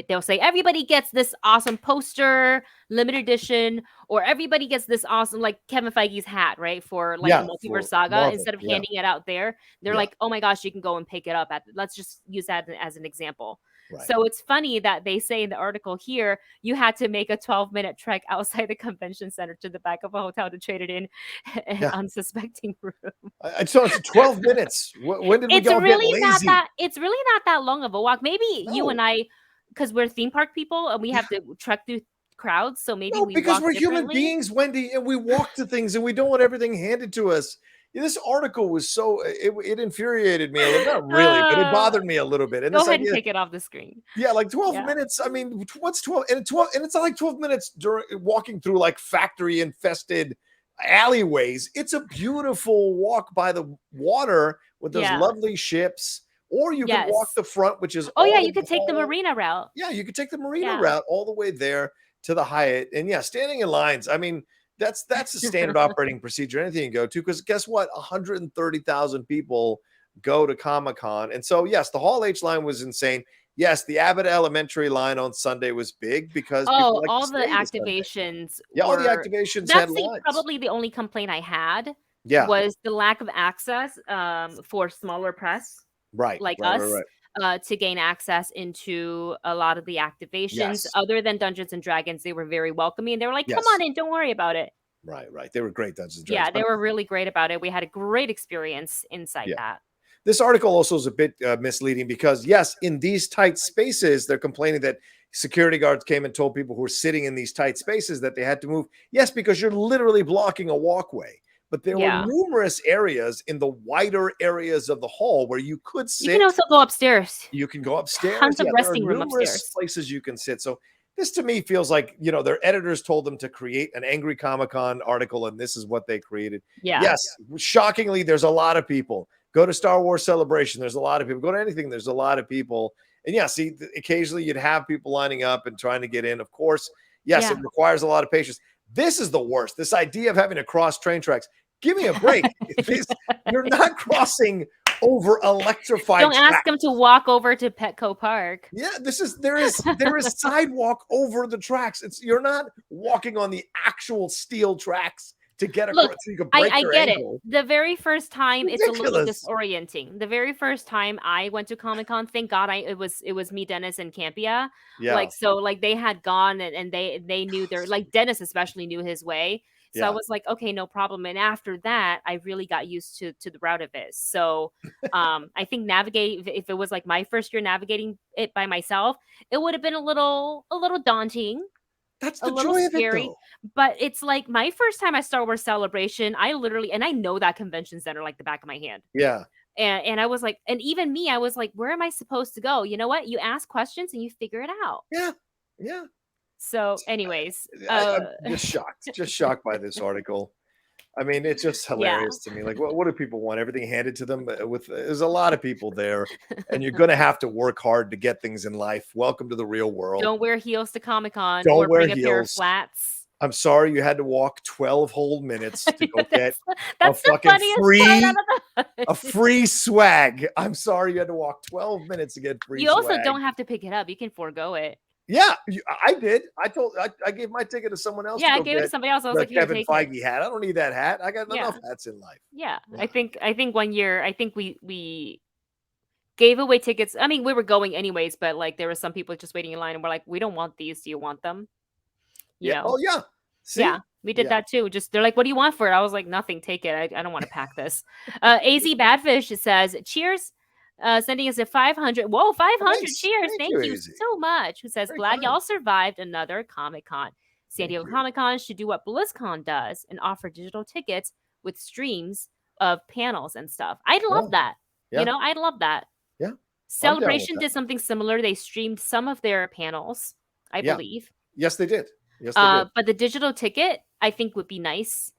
they'll say everybody gets this awesome poster, limited edition, or everybody gets this awesome, like Kevin Feige's hat, right? For like the Multiverse for Saga. Marvel. Instead of handing it out there, they're like, oh my gosh, you can go and pick it up let's just use that as an example. Right. So it's funny that they say in the article here, you had to make a 12-minute trek outside the convention center to the back of a hotel to trade it in an unsuspecting room. So it's 12 minutes. When did we go get lazy? It's really not that long of a walk. Maybe you and I, because we're theme park people and we have to trek through crowds, so maybe because we're human beings, Wendy, and we walk to things and we don't want everything handed to us. This article was so it infuriated me a little, not really, but it bothered me a little bit. And go ahead and take it off the screen. Yeah, like 12 minutes. I mean, what's 12? And it's not like 12 minutes during walking through like factory infested alleyways. It's a beautiful walk by the water with those lovely ships. Or you can walk the front, which is you could take the marina route. Yeah, you could take the marina route all the way there to the Hyatt. And standing in lines. I mean, that's a standard operating procedure. Anything you go to, because guess what? 130,000 people go to Comic-Con. And so, yes, the Hall H line was insane. Yes, the Abbott Elementary line on Sunday was big because all the activations. All the activations had lines. Probably the only complaint I had was the lack of access for smaller press. Right. Like us. To gain access into a lot of the activations. Other than Dungeons and Dragons, they were very welcoming. And they were like, come on in, don't worry about it. Right. They were great Dungeons and Dragons. Yeah, they were really great about it. We had a great experience inside that. This article also is a bit misleading because, yes, in these tight spaces, they're complaining that security guards came and told people who were sitting in these tight spaces that they had to move. Yes, because you're literally blocking a walkway. But there were numerous areas in the wider areas of the hall where you could sit. You can also go upstairs. You can go upstairs. Tons of resting room upstairs. Places you can sit. So this to me feels like, their editors told them to create an angry Comic-Con article, and this is what they created. Yeah. Yes, shockingly, there's a lot of people. Go to Star Wars Celebration. There's a lot of people. Go to anything. There's a lot of people. And occasionally you'd have people lining up and trying to get in. Of course, yes, it requires a lot of patience. This is the worst. This idea of having to cross train tracks. Give me a break. You're not crossing over electrified. Don't ask them to walk over to Petco Park. Yeah, there is sidewalk over the tracks. You're not walking on the actual steel tracks to get across. So you can break I get ankle. it. The very first time, it's a little disorienting. The very first time I went to Comic-Con, thank God it was me, Dennis, and Campia. Yeah. They had gone and they knew Dennis especially knew his way. So I was like, okay, no problem. And after that, I really got used to the route of it. So I think if it was like my first year navigating it by myself, it would have been a little daunting. That's the joy of it, though. But it's like my first time at Star Wars Celebration, I know that convention center like the back of my hand. Yeah. And I was like, and even me, I was like, where am I supposed to go? You know what? You ask questions and you figure it out. Yeah. Yeah. So anyways, I'm just shocked by this article. I mean, it's just hilarious to me. Like, what do people want? Everything handed to them? There's a lot of people there, and you're going to have to work hard to get things in life. Welcome to the real world. Don't wear heels to Comic-Con. Don't wear bring heels. A pair of flats. I'm sorry you had to walk 12 whole minutes to go get that's a fucking free swag. I'm sorry you had to walk 12 minutes to get free swag. You also don't have to pick it up. You can forego it. Yeah, I did. I gave my ticket to someone else. Yeah, I gave it to somebody else. I was like, Kevin Feige hat. I don't need that hat. I got enough hats in life. Yeah. I think 1 year, we gave away tickets. I mean, we were going anyways, but like there were some people just waiting in line and we're like, we don't want these. Do you want them? You know? Oh yeah. See? Yeah, we did that too. They're like, what do you want for it? I was like, nothing. Take it. I don't want to pack this. AZ Badfish says, cheers. Sending us a 500. Whoa, 500. Nice. Cheers. Thank you Easy. so much. Who says, glad y'all survived another Comic-Con. San Diego Comic-Con should do what BlizzCon does and offer digital tickets with streams of panels and stuff. I'd love that. Yeah. I'd love that. Yeah. Celebration did something similar. They streamed some of their panels, I believe. Yes, they did. Yes, they did. But the digital ticket, I think, would be nice.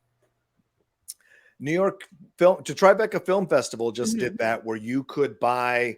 New York Tribeca Film Festival just did that, where you could buy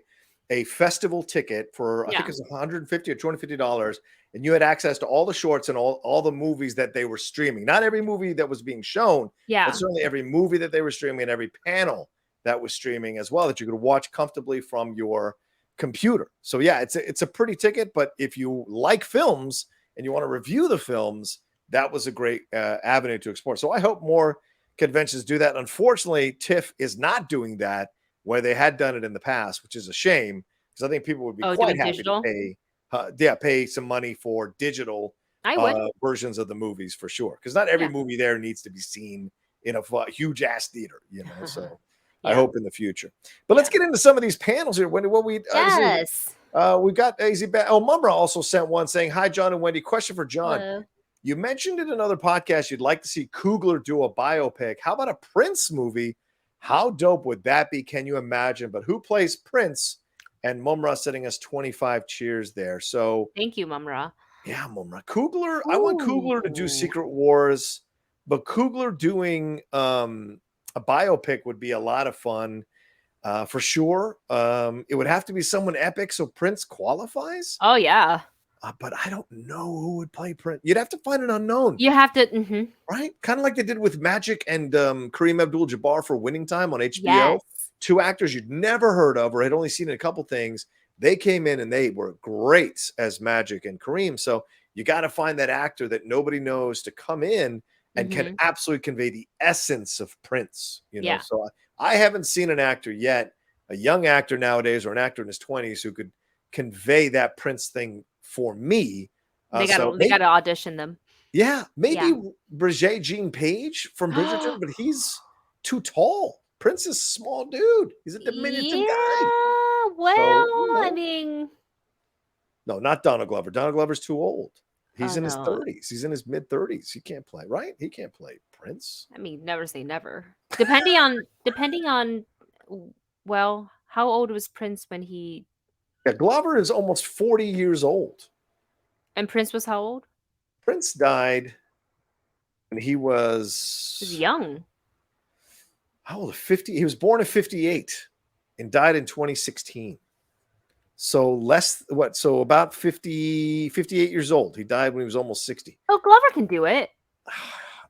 a festival ticket for I think it was $150 or $250, and you had access to all the shorts and all the movies that they were streaming. Not every movie that was being shown, but certainly every movie that they were streaming and every panel that was streaming as well, that you could watch comfortably from your computer. So yeah, it's a pretty ticket. But if you like films and you want to review the films, that was a great avenue to explore. So I hope more conventions do that. Unfortunately, TIFF is not doing that where they had done it in the past, which is a shame because I think people would be quite happy digital? to pay some money for digital I would. versions of the movies for sure. Because not every movie there needs to be seen in a huge ass theater, you know. So I hope in the future. But let's get into some of these panels here. Wendy, what we yes. we got AZ. Mumra also sent one saying, "Hi, John and Wendy. Question for John. Hello. You mentioned in another podcast you'd like to see Coogler do a biopic. How about a Prince movie? How dope would that be? Can you imagine? But who plays Prince?" And Mumra sending us 25 cheers there. So thank you, Mumra. Yeah, Mumra. Coogler. I want Coogler to do Secret Wars, but Coogler doing a biopic would be a lot of fun. For sure. It would have to be someone epic so Prince qualifies. Oh yeah. But I don't know who would play Prince. You'd have to find an unknown. You have to, right? Kind of like they did with Magic and Kareem Abdul-Jabbar for Winning Time on HBO. Yes. Two actors you'd never heard of or had only seen in a couple things. They came in and they were great as Magic and Kareem. So you got to find that actor that nobody knows to come in and can absolutely convey the essence of Prince. You know, so I haven't seen an actor yet, a young actor nowadays or an actor in his 20s who could convey that Prince thing for me. They got to audition them. Yeah, maybe Brigitte Jean Page from Bridgerton, but he's too tall. Prince is a small dude. He's a diminutive guy. Well, so, I mean, no, not Donald Glover. Donald Glover's too old. He's in his 30s. He's in his mid 30s. He can't play, right? He can't play Prince. I mean, never say never. Depending on, well, how old was Prince when he? Yeah, Glover is almost 40 years old. And Prince was how old? Prince died when he was young. How old? 50. He was born in 58 and died in 2016. So so about 58 years old. He died when he was almost 60. Oh, Glover can do it.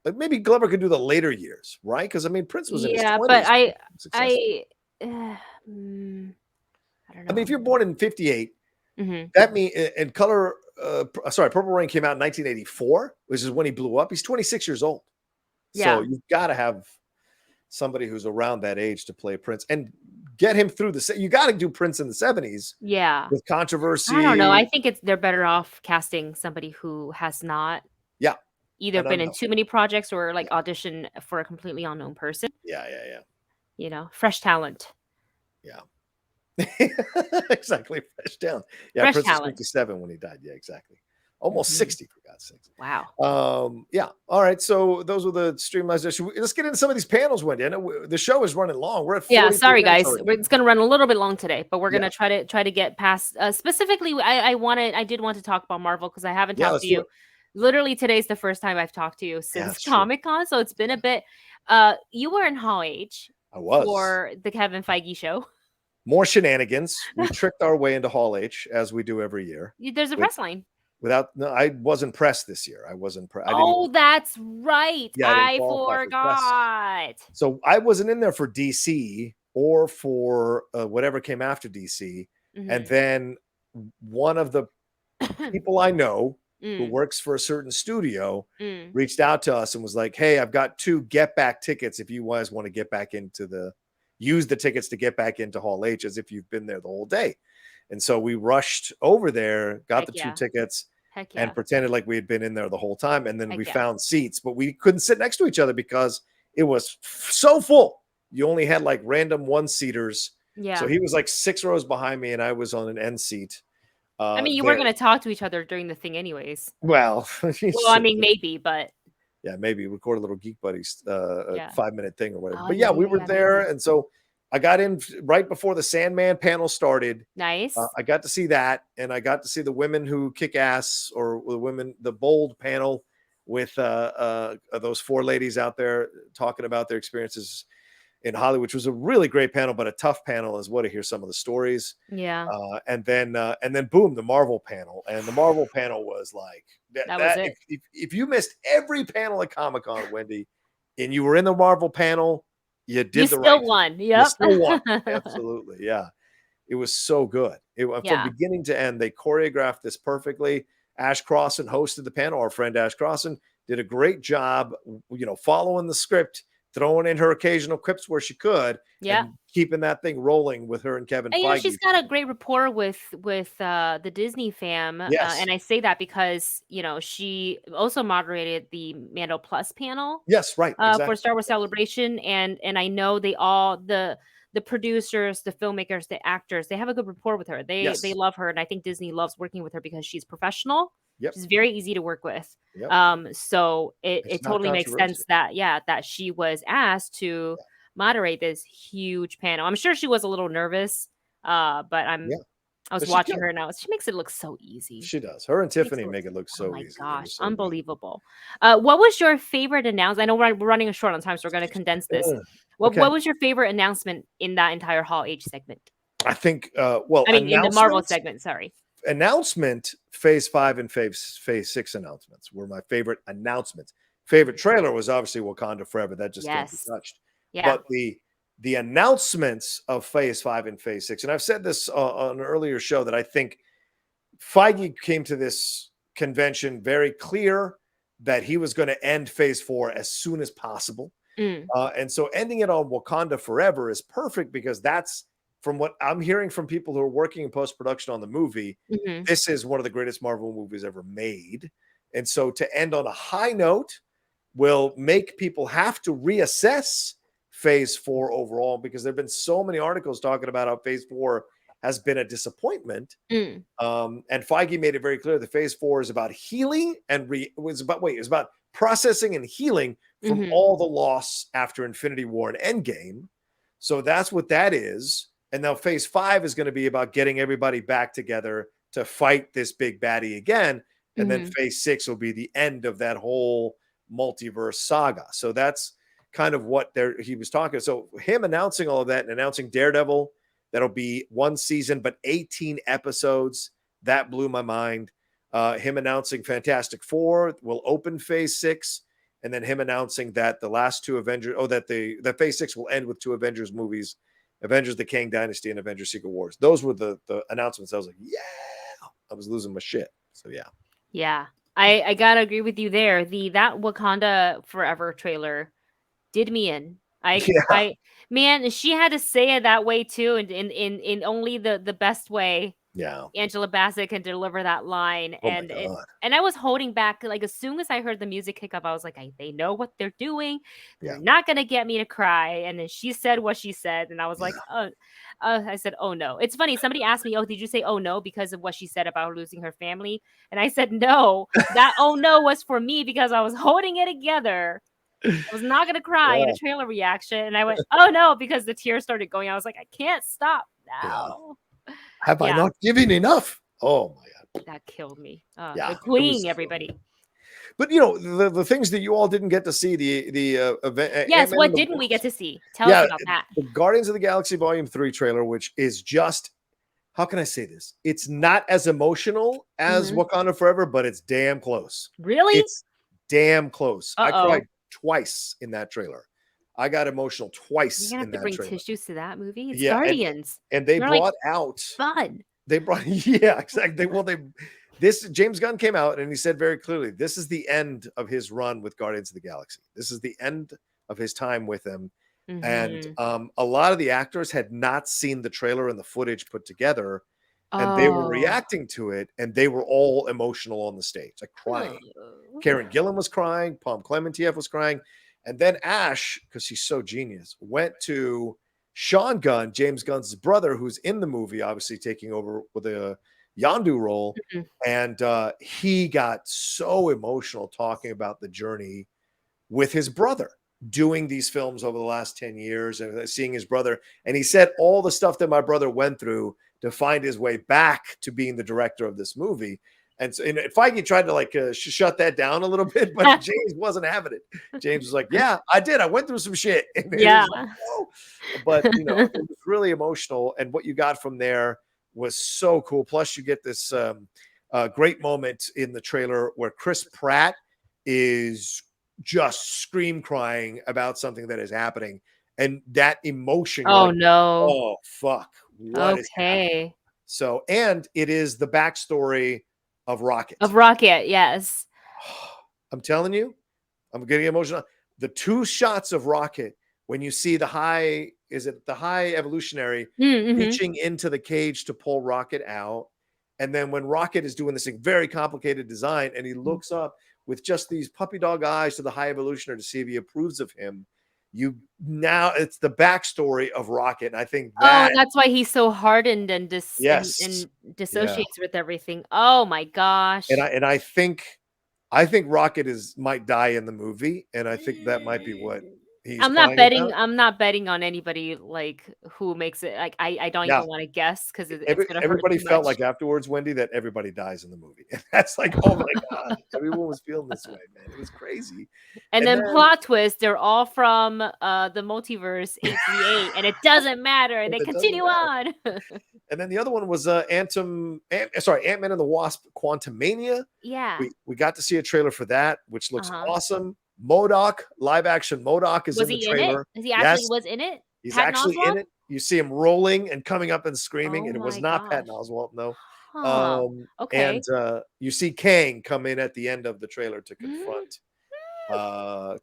But maybe Glover could do the later years, right? Because I mean, Prince was in his 20s. But I don't know. I mean, if you're born in 58, that means and Purple Rain came out in 1984, which is when he blew up. He's 26 years old. So you've got to have somebody who's around that age to play Prince and get him through you got to do Prince in the 70s. Yeah. With controversy. I don't know. I think they're better off casting somebody who has not either been in too many projects or like audition for a completely unknown person. Yeah. You know, fresh talent. Yeah. Exactly. Fresh talent. Yeah, fresh Prince talent. was 57 when he died. Yeah, exactly. Almost 60, for God's sakes. Wow. Yeah. All right. So those were the Streamlabs. Let's get into some of these panels, Wendy. I know the show is running long. We're at sorry guys. It's going to run a little bit long today, but we're going to try to get past. Specifically, I did want to talk about Marvel because I haven't talked to you. Literally, today's the first time I've talked to you since Comic-Con, so it's been a bit. You were in Hall H. I was for the Kevin Feige show. More shenanigans. We tricked our way into Hall H as we do every year. There's a press line. I wasn't pressed this year. I wasn't pressed. That's right. Yeah, I forgot. So I wasn't in there for DC or for whatever came after DC. And then one of the people I know who works for a certain studio reached out to us and was like, "Hey, I've got 2 get back tickets if you guys want to get back into use the tickets to get back into Hall H as if you've been there the whole day." And so we rushed over there, got the 2 tickets, and pretended like we had been in there the whole time. And then we found seats, but we couldn't sit next to each other because it was so full. You only had like random 1-seaters. Yeah. So he was like 6 rows behind me and I was on an end seat. I mean, you were going to talk to each other during the thing anyways. Well, I mean, maybe, but. Yeah, maybe record a little Geek Buddies 5-minute thing or whatever. But yeah, we were there. And so I got in right before the Sandman panel started. Nice. I got to see that, and I got to see the women who kick ass, or the bold panel with those 4 ladies out there talking about their experiences in Hollywood, which was a really great panel, but a tough panel as well to hear some of the stories. Yeah. And then boom, the Marvel panel, and the Marvel panel was like that was it. If you missed every panel at Comic-Con, Wendy, and you were in the Marvel panel, you still won. Yep. You still won. Absolutely. Yeah. It was so good. From beginning to end, they choreographed this perfectly. Ash Crossan hosted the panel. Our friend Ash Crossan did a great job, following the script, throwing in her occasional quips where she could, and keeping that thing rolling with her and Kevin Feige. She's got a great rapport with the Disney fam. Yes. And I say that because, she also moderated the Mando Plus panel. Yes, right. Exactly. For Star Wars Celebration. And I know they all, the producers, the filmmakers, the actors, they have a good rapport with her. They love her. And I think Disney loves working with her because she's professional. Yep. She's very easy to work with. Yep. So it totally makes sense that she was asked to moderate this huge panel. I'm sure she was a little nervous, but I was watching her now. She makes it look so easy. She does. Her and Tiffany make it look so easy. Oh my gosh, so unbelievable. What was your favorite announcement? I know we're running short on time, so we're going to condense this. What was your favorite announcement in that entire Hall H segment? I think, in the Marvel segment, sorry. Announcement, Phase 5 and Phase 6 announcements were my favorite announcements. Favorite trailer was obviously Wakanda Forever. That just can't be touched. Yeah. But the announcements of Phase 5 and Phase 6, and I've said this on an earlier show, that I think Feige came to this convention very clear that he was going to end Phase 4 as soon as possible. And so ending it on Wakanda Forever is perfect, because that's, from what I'm hearing from people who are working in post-production on the movie, this is one of the greatest Marvel movies ever made. And so to end on a high note will make people have to reassess Phase 4 overall, because there have been so many articles talking about how Phase 4 has been a disappointment. And Feige made it very clear that Phase 4 is about healing and it was about processing and healing from all the loss after Infinity War and Endgame. So that's what that is. And now Phase 5 is going to be about getting everybody back together to fight this big baddie again. And then Phase 6 will be the end of that whole multiverse saga. So that's kind of what he was talking. So him announcing all of that and announcing Daredevil, that'll be 1 season, but 18 episodes. That blew my mind. Him announcing Fantastic Four will open Phase 6. And then him announcing that the last 2 Avengers, that Phase 6 will end with 2 Avengers movies, Avengers The Kang Dynasty and Avengers Secret Wars. Those were the announcements. I was like, I was losing my shit. So yeah. I gotta agree with you there. That Wakanda Forever trailer did me in. Man, she had to say it that way too, and in only the best way. Yeah, Angela Bassett can deliver that line, and I was holding back. Like, as soon as I heard the music kick up, I was like, they know what they're doing. They're not gonna get me to cry. And then she said what she said, and I was like, I said, oh no. It's funny. Somebody asked me, did you say oh no because of what she said about losing her family? And I said no. That oh no was for me, because I was holding it together. I was not gonna cry in a trailer reaction, and I went, oh no, because the tears started going. I was like, I can't stop now. Have I not given enough? Oh my God. That killed me. The Queen, everybody. But the things that you all didn't get to see, the event. Yes, what didn't we get to see? Tell us about that. The Guardians of the Galaxy Volume 3 trailer, which is just, how can I say this? It's not as emotional as Wakanda Forever, but it's damn close. Really? It's damn close. I cried twice in that trailer. I got emotional twice. You're gonna have to bring trailer. Tissues to that movie. It's Guardians, and they brought out fun. They brought exactly. Well, this James Gunn came out and he said very clearly, this is the end of his run with Guardians of the Galaxy. This is the end of his time with them. And a lot of the actors had not seen the trailer and the footage put together, and they were reacting to it, and they were all emotional on the stage, like crying. Karen Gillan was crying, Palm Clementieff was crying. And then Ash, because he's so genius, went to Sean Gunn, James Gunn's brother, who's in the movie, obviously taking over with a Yondu role. And he got so emotional talking about the journey with his brother, doing these films over the last 10 years and seeing his brother. And he said all the stuff that my brother went through to find his way back to being the director of this movie. And so Feige tried to shut that down a little bit, but James wasn't having it. James was like, yeah, I did. I went through some shit. And like, oh. But, it was really emotional. And what you got from there was so cool. Plus you get this great moment in the trailer where Chris Pratt is just scream crying about something that is happening. and that emotion. You're Oh like, no. oh fuck, what is happening? Okay. So, and it is the backstory of Rocket. Of Rocket, yes. I'm telling you, I'm getting emotional. The 2 shots of Rocket when you see the high evolutionary reaching into the cage to pull Rocket out, and then when Rocket is doing this very complicated design, and he looks up with just these puppy dog eyes to the high evolutionary to see if he approves of him. It's the backstory of Rocket, and I think that. Oh, that's why he's so hardened and Yes. and Yeah. dissociates with everything. Oh my gosh. And I think Rocket might die in the movie, and I think that might be what he's I'm not crying betting. about. I'm not betting on anybody like who makes it. Like I don't Yeah. even want to guess because it's gonna hurt Everybody too felt much. like afterwards, Wendy, that everybody dies in the movie. And that's like, oh my God, everyone was feeling this way, man. It was crazy. And then plot twist, they're all from the multiverse 838, and it doesn't matter. They continue on. And then the other one was Ant-Man and the Wasp: Quantumania. Yeah. We got to see a trailer for that, which looks awesome. MODOK, live action MODOK is in the trailer. Was he actually was in it? He's actually in it. You see him rolling and coming up and screaming, and it was not Patton Oswalt, no. Okay. And you see Kang come in at the end of the trailer to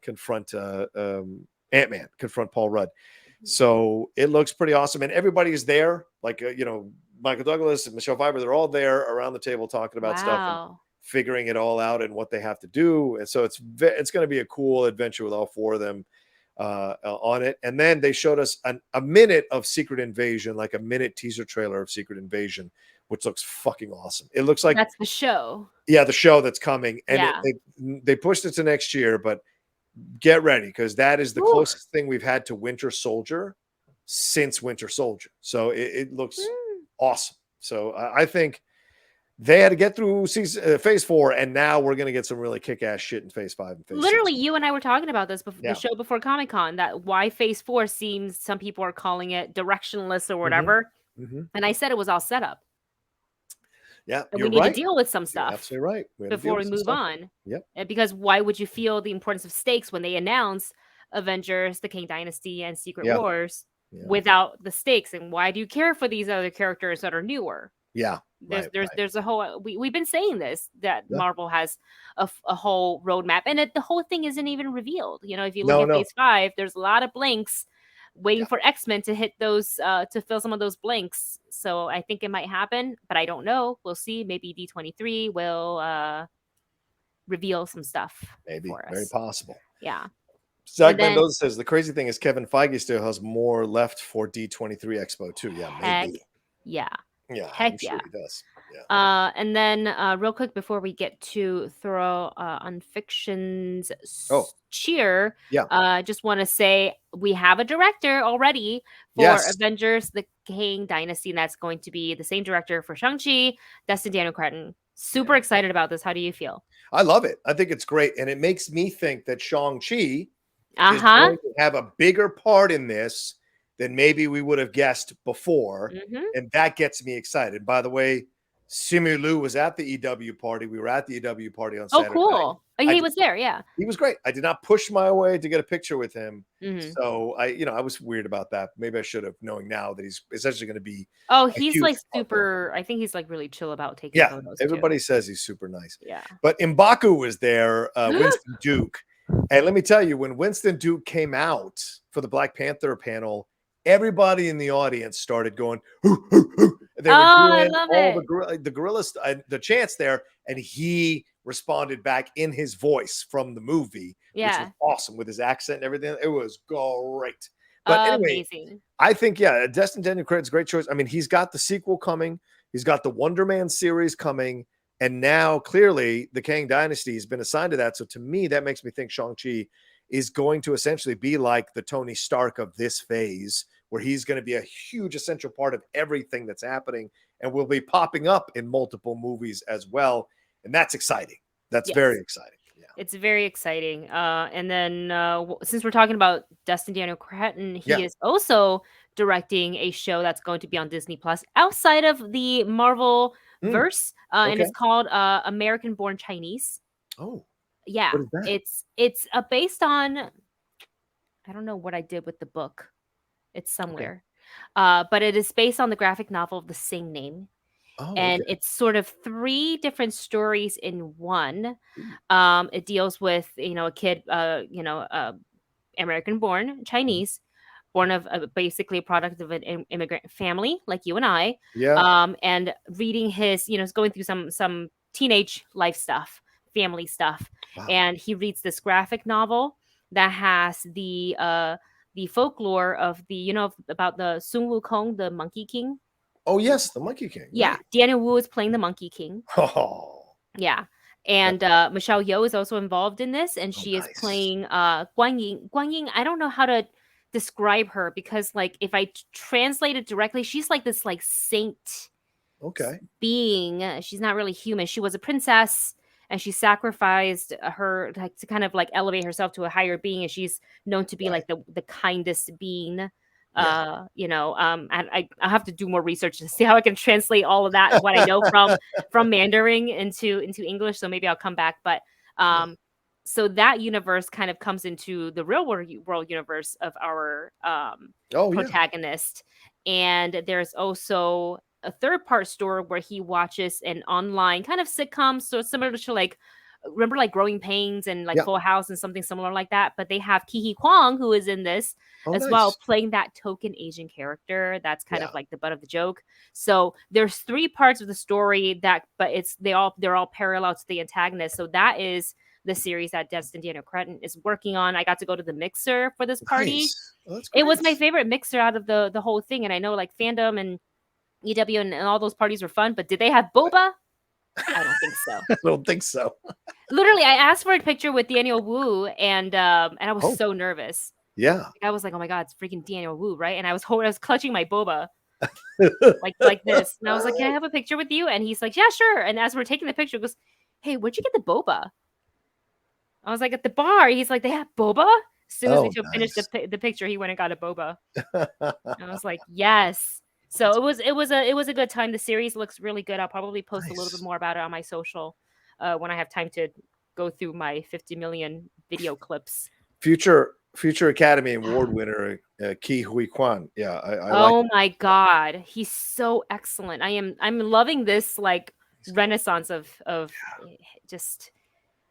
confront Ant-Man, confront Paul Rudd. So it looks pretty awesome, and everybody is there. Like Michael Douglas and Michelle Pfeiffer, they're all there around the table talking about stuff and figuring it all out and what they have to do. And so it's going to be a cool adventure with all 4 of them on it. And then they showed us a minute of Secret Invasion, like a minute teaser trailer of Secret Invasion, which looks fucking awesome. It looks like that's the show. Yeah, the show that's coming, and they pushed it to next year, but get ready because that is the closest thing we've had to Winter Soldier since Winter Soldier. So it looks awesome. So I think they had to get through phase 4, and now we're going to get some really kick-ass shit in phase 5 and phase Literally, 6. you and I were talking about this before the show before Comic-Con, that why phase 4 seems, some people are calling it directionless or whatever. And I said it was all set up. Yeah, and we need to deal with some stuff. You're absolutely right. Before we move on. Yep. Because why would you feel the importance of stakes when they announce Avengers, The Kang Dynasty, and Secret Wars without the stakes? And why do you care for these other characters that are newer? Yeah. There's a whole, we've been saying this, that Marvel has a whole roadmap, and the whole thing isn't even revealed. If you look at phase 5, there's a lot of blanks waiting for X-Men to hit those, to fill some of those blanks. So I think it might happen, but I don't know. We'll see. Maybe D23 will reveal some stuff. Maybe. For us. Very possible. Yeah. Zach Mendoza says the crazy thing is Kevin Feige still has more left for D23 Expo too. Yeah, maybe. Yeah. Yeah, heck I'm sure he does. Yeah. And then real quick before we get to thorough on Fiction's cheer, just want to say we have a director already for Avengers: The Kang Dynasty, and that's going to be the same director for Shang-Chi, Destin Daniel Cretton. Super excited about this. How do you feel? I love it. I think it's great, and it makes me think that Shang-Chi is going to have a bigger part in this than maybe we would have guessed before. And that gets me excited. By the way, Simu Liu was at the EW party. We were at the EW party on Saturday. Oh, cool. He was there, yeah. He was great. I did not push my way to get a picture with him. So I was weird about that. Maybe I should have, knowing now that he's essentially going to be. Oh, he's like super, I think he's like really chill about taking photos. Everybody says he's super nice. Yeah. But M'Baku was there, Winston Duke. And let me tell you, when Winston Duke came out for the Black Panther panel, everybody in the audience started going, hoo, hoo, hoo. They were doing all the gorillas, the chants there, and he responded back in his voice from the movie, which was awesome with his accent and everything. It was great. But anyway, I think, Destin Daniel Cretton's a great choice. I mean, he's got the sequel coming. He's got the Wonder Man series coming. And now, clearly, the Kang Dynasty has been assigned to that. So to me, that makes me think Shang-Chi is going to essentially be like the Tony Stark of this phase, where he's going to be a huge essential part of everything that's happening and will be popping up in multiple movies as well. And that's exciting. That's very exciting. Yeah. It's very exciting. And then since we're talking about Destin Daniel Cretton, he is also directing a show that's going to be on Disney Plus outside of the Marvel verse. And it's called American Born Chinese. Oh. Yeah. It's based on, I don't know what I did with the book. It's Okay. somewhere. But it is based on the graphic novel of the same name. Oh, And okay. it's sort of three different stories in one. Ooh. It deals with, a kid, American born, Mhm. Chinese, born of basically a product of an immigrant family like you and I, Yeah. and reading his, is going through some teenage life stuff, family stuff, Wow. and he reads this graphic novel that has the folklore of the, about the Sun Wukong, the Monkey King. Oh, yes, the Monkey King. Yeah, Right. Daniel Wu is playing the Monkey King. Oh, Yeah. that, And Michelle Yeoh is also involved in this, and oh, she is nice. playing Guan Ying. Guan Ying, I don't know how to describe her because, like, if I translate it directly, she's like this like saint Okay. being. She's not really human. She was a princess, and she sacrificed her like to kind of like elevate herself to a higher being, and she's known to be Right. like the kindest being. Yeah. I have to do more research to see how I can translate all of that what I know from Mandarin into English. So maybe I'll come back. But Yeah. so that universe kind of comes into the real world universe of our Oh, yeah. protagonist, and there's also a third part story where he watches an online kind of sitcom, so similar to like remember like Growing Pains and like Yeah. Full House and something similar like that. But they have Ki Kwang who is in this Oh, as well, nice. playing that token Asian character that's kind Yeah. of like the butt of the joke. So there's three parts of the story but they're all parallel to the antagonist. So that is the series that Destin Daniel Cretton is working on. I got to go to the mixer for this party. Nice. Oh, that's It was great. my favorite mixer out of the whole thing. And I know like fandom and EW and all those parties were fun, but did they have boba? I don't think so. I don't think so. Literally, I asked for a picture with Daniel Wu, and I was Oh, so nervous. yeah. I was like, "Oh my god, it's freaking Daniel Wu, right?" And I was clutching my boba like this, and I was like, "Can I have a picture with you?" And he's like, "Yeah, sure." And as we're taking the picture, he goes, "Hey, where'd you get the boba?" I was like, "At the bar." He's like, "They have boba." As soon as we Oh, finished nice. the picture, he went and got a boba. And I was like, "Yes." So it was a good time. The series looks really good. I'll probably post a little bit Nice. more about it on my social when I have time to go through my 50 million video clips. Future Academy Award winner Ki Hui Kwan. Yeah, I like Oh him. my Yeah, god, he's so excellent. I'm loving this like he's good. renaissance of just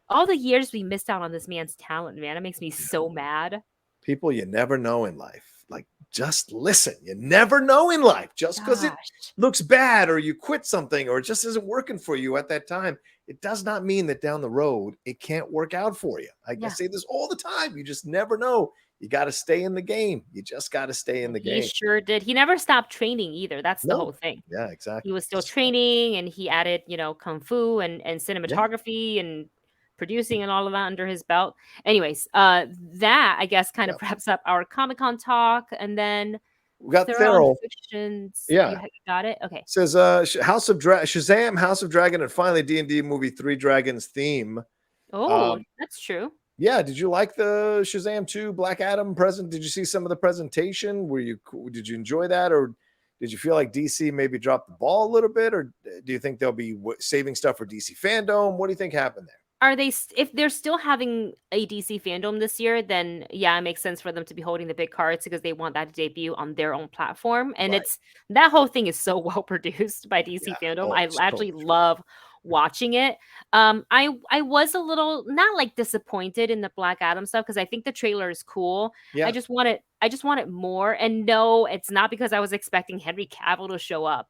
all the years we missed out on this man's talent, man. It makes me Yeah. so mad. People you never know in life. Like, just listen. You never know in life. Just because it Gosh. looks bad or you quit something or it just isn't working for you at that time, it does not mean that down the road it can't work out for you. I Yeah. say this all the time. You just never know. You got to stay in the game. You just got to stay in And the he game. sure did. He never stopped training either. That's the No. whole thing. Yeah, He exactly. was still training and he added, kung fu and Yeah. cinematography and producing and all of that under his belt. Anyways, that I guess kind Yeah. of wraps up our Comic-Con talk. And then We got there on Theral. fictions. Yeah. You got it? Okay. Says Shazam, House of Dragon, and finally D&D movie Three Dragons theme. Oh, Um, that's true. yeah, did you like the Shazam 2 Black Adam present? Did you see some of the presentation? Did you enjoy that, or did you feel like DC maybe dropped the ball a little bit, or do you think they'll be saving stuff for DC fandom? What do you think happened there? Are they if they're still having a DC fandom this year, then yeah, it makes sense for them to be holding the big cards because they want that to debut on their own platform. And Right. it's that whole thing is so well produced by DC Yeah. fandom. Oh, I so actually much fun. love watching it. I was a little not like disappointed in the Black Adam stuff because I think the trailer is cool. Yeah. I just wanted more. And no, it's not because I was expecting Henry Cavill to show up.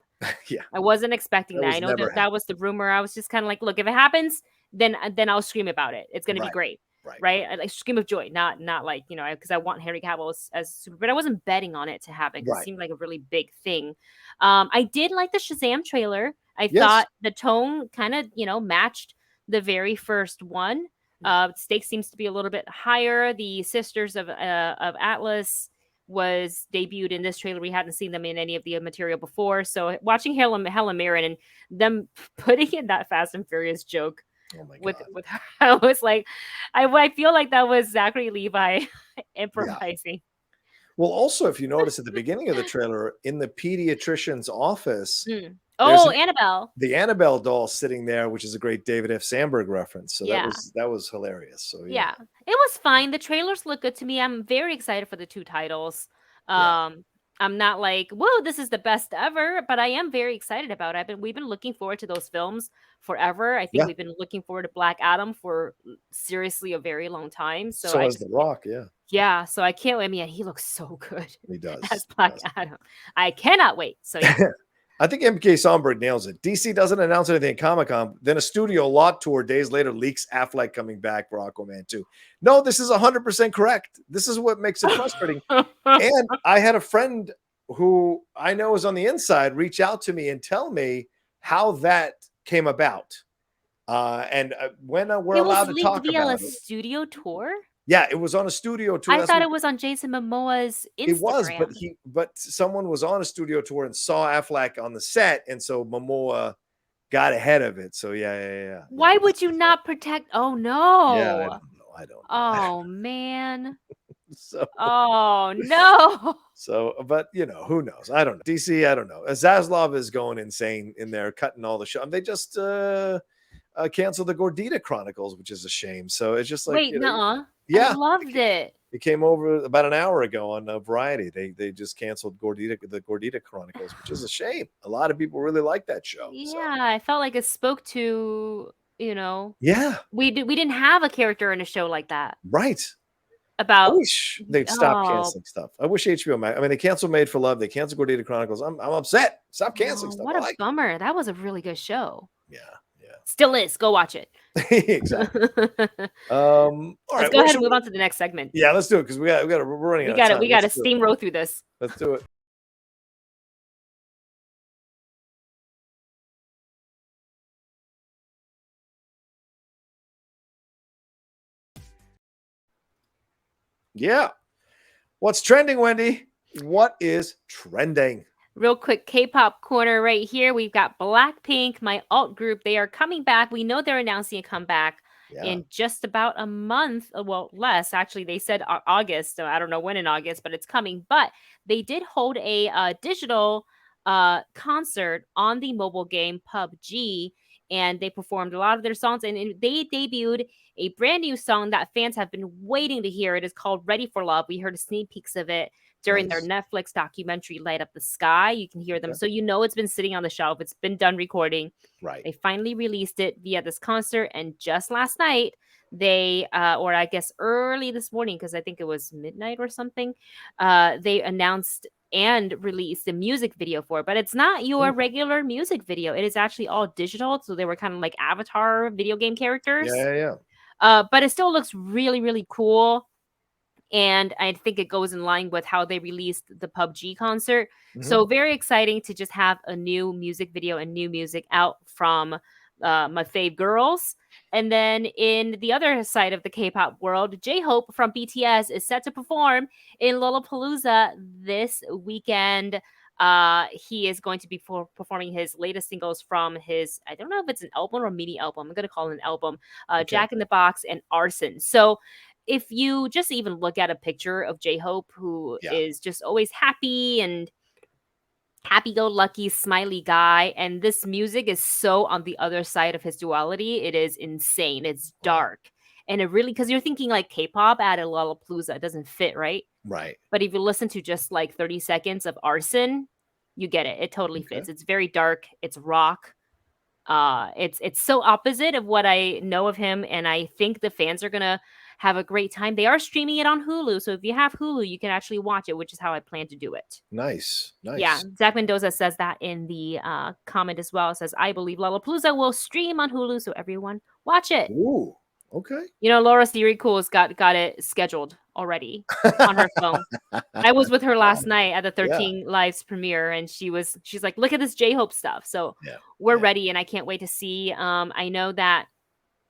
Yeah. I wasn't expecting That that. I was know never that was the rumor. I was just kind of like, look, if it happens, then I'll scream about it. It's gonna be right. great, Right. right? I like scream of joy, not like because I want Henry Cavill as super, but I wasn't betting on it to happen because it Right. seemed like a really big thing. I did like the Shazam trailer. I Yes. thought the tone kind of matched the very first one. Yeah. Stakes seems to be a little bit higher. The Sisters of Atlas was debuted in this trailer. We hadn't seen them in any of the material before. So watching Helen Mirren and them putting in that Fast and Furious joke Oh my with God. her, I was like, I feel like that was Zachary Levi Yeah. improvising. Well, also, if you notice at the beginning of the trailer, in the pediatrician's office, Mm. there's Oh, Annabelle. the Annabelle doll sitting there, which is a great David F. Sandberg reference. So Yeah. that was hilarious. So Yeah. It was fine. The trailers look good to me. I'm very excited for the 2 titles. Yeah. I'm not like, whoa, this is the best ever, but I am very excited about it. We've been looking forward to those films forever. I think Yeah. we've been looking forward to Black Adam for seriously a very long time. So So as The Rock, yeah. Yeah, so I can't wait. I mean, he looks so good He does. as Black Adam. I cannot wait. So yeah. I think MK Sonberg nails it. DC doesn't announce anything at Comic-Con. Then a studio lot tour days later leaks Affleck coming back for Aquaman 2. No, this is 100% correct. This is what makes it frustrating. And I had a friend who I know is on the inside reach out to me and tell me how that came about. And when we're allowed to talk about it. Studio tour? Yeah, it was on a studio tour. I thought it was on Jason Momoa's Instagram. It was, but someone was on a studio tour and saw Affleck on the set, and so Momoa got ahead of it. So yeah. Why would you not protect? Oh no! Yeah, I don't know. Oh man. Oh no. So, but who knows? I don't know. DC, I don't know. Zaslav is going insane in there, cutting all the show. They just canceled the Gordita Chronicles, which is a shame. So it's just like, wait, yeah, I loved it. It came over about an hour ago on Variety. They just canceled the Gordita Chronicles, which is a shame. A lot of people really like that show. Yeah, so. I felt like it spoke to Yeah, we didn't have a character in a show like that. Right. About I wish they'd stop canceling stuff. I wish HBO Max. I mean, they canceled Made for Love. They canceled Gordita Chronicles. I'm upset. Stop canceling stuff. What a bummer. That was a really good show. Yeah. Still is. Go watch it. Exactly. All right. Let's go ahead and move on to the next segment. Yeah, let's do it because we're running out of time. We got to steamroll through this. Let's do it. Yeah. What's trending, Wendy? What is trending? Real quick, K-pop corner right here. We've got Blackpink, my alt group. They are coming back. We know they're announcing a comeback in just about a month. Well, less. Actually, they said August. So I don't know when in August, but it's coming. But they did hold a digital concert on the mobile game PUBG. And they performed a lot of their songs. And they debuted a brand new song that fans have been waiting to hear. It is called Ready for Love. We heard sneak peeks of it during their Netflix documentary, Light Up the Sky. You can hear them. So it's been sitting on the shelf. It's been done recording. Right. They finally released it via this concert. And just last night, they, or I guess early this morning, because I think it was midnight or something, they announced and released a music video for it. But it's not your regular music video. It is actually all digital. So they were kind of like Avatar video game characters. Yeah. But it still looks really, really cool. And I think it goes in line with how they released the PUBG concert. So very exciting to just have a new music video and new music out from my fave girls. And then in the other side of the K-pop world, J-Hope from BTS is set to perform in Lollapalooza this weekend. He is going to be performing his latest singles from his, I don't know if it's an album or mini album. I'm going to call it an album, Jack in the Box and Arson. So if you just even look at a picture of J-Hope, who is just always happy and happy-go-lucky, smiley guy, and this music is so on the other side of his duality, it is insane. It's dark. And it really, because you're thinking like K-pop at a Lollapalooza, it doesn't fit, right? Right. But if you listen to just like 30 seconds of Arson, you get it. It totally fits. It's very dark. It's rock. It's so opposite of what I know of him, and I think the fans are gonna have a great time. They are streaming it on Hulu, so if you have Hulu, you can actually watch it, which is how I plan to do it. Nice. Yeah, Zach Mendoza says that in the comment as well. It says, I believe Lollapalooza will stream on Hulu, so everyone watch it. Ooh, okay. Laura Siri Cool's got it scheduled already on her phone. I was with her last night at the 13 Lives premiere, and she's like, look at this J-Hope stuff. So we're ready, and I can't wait to see. I know that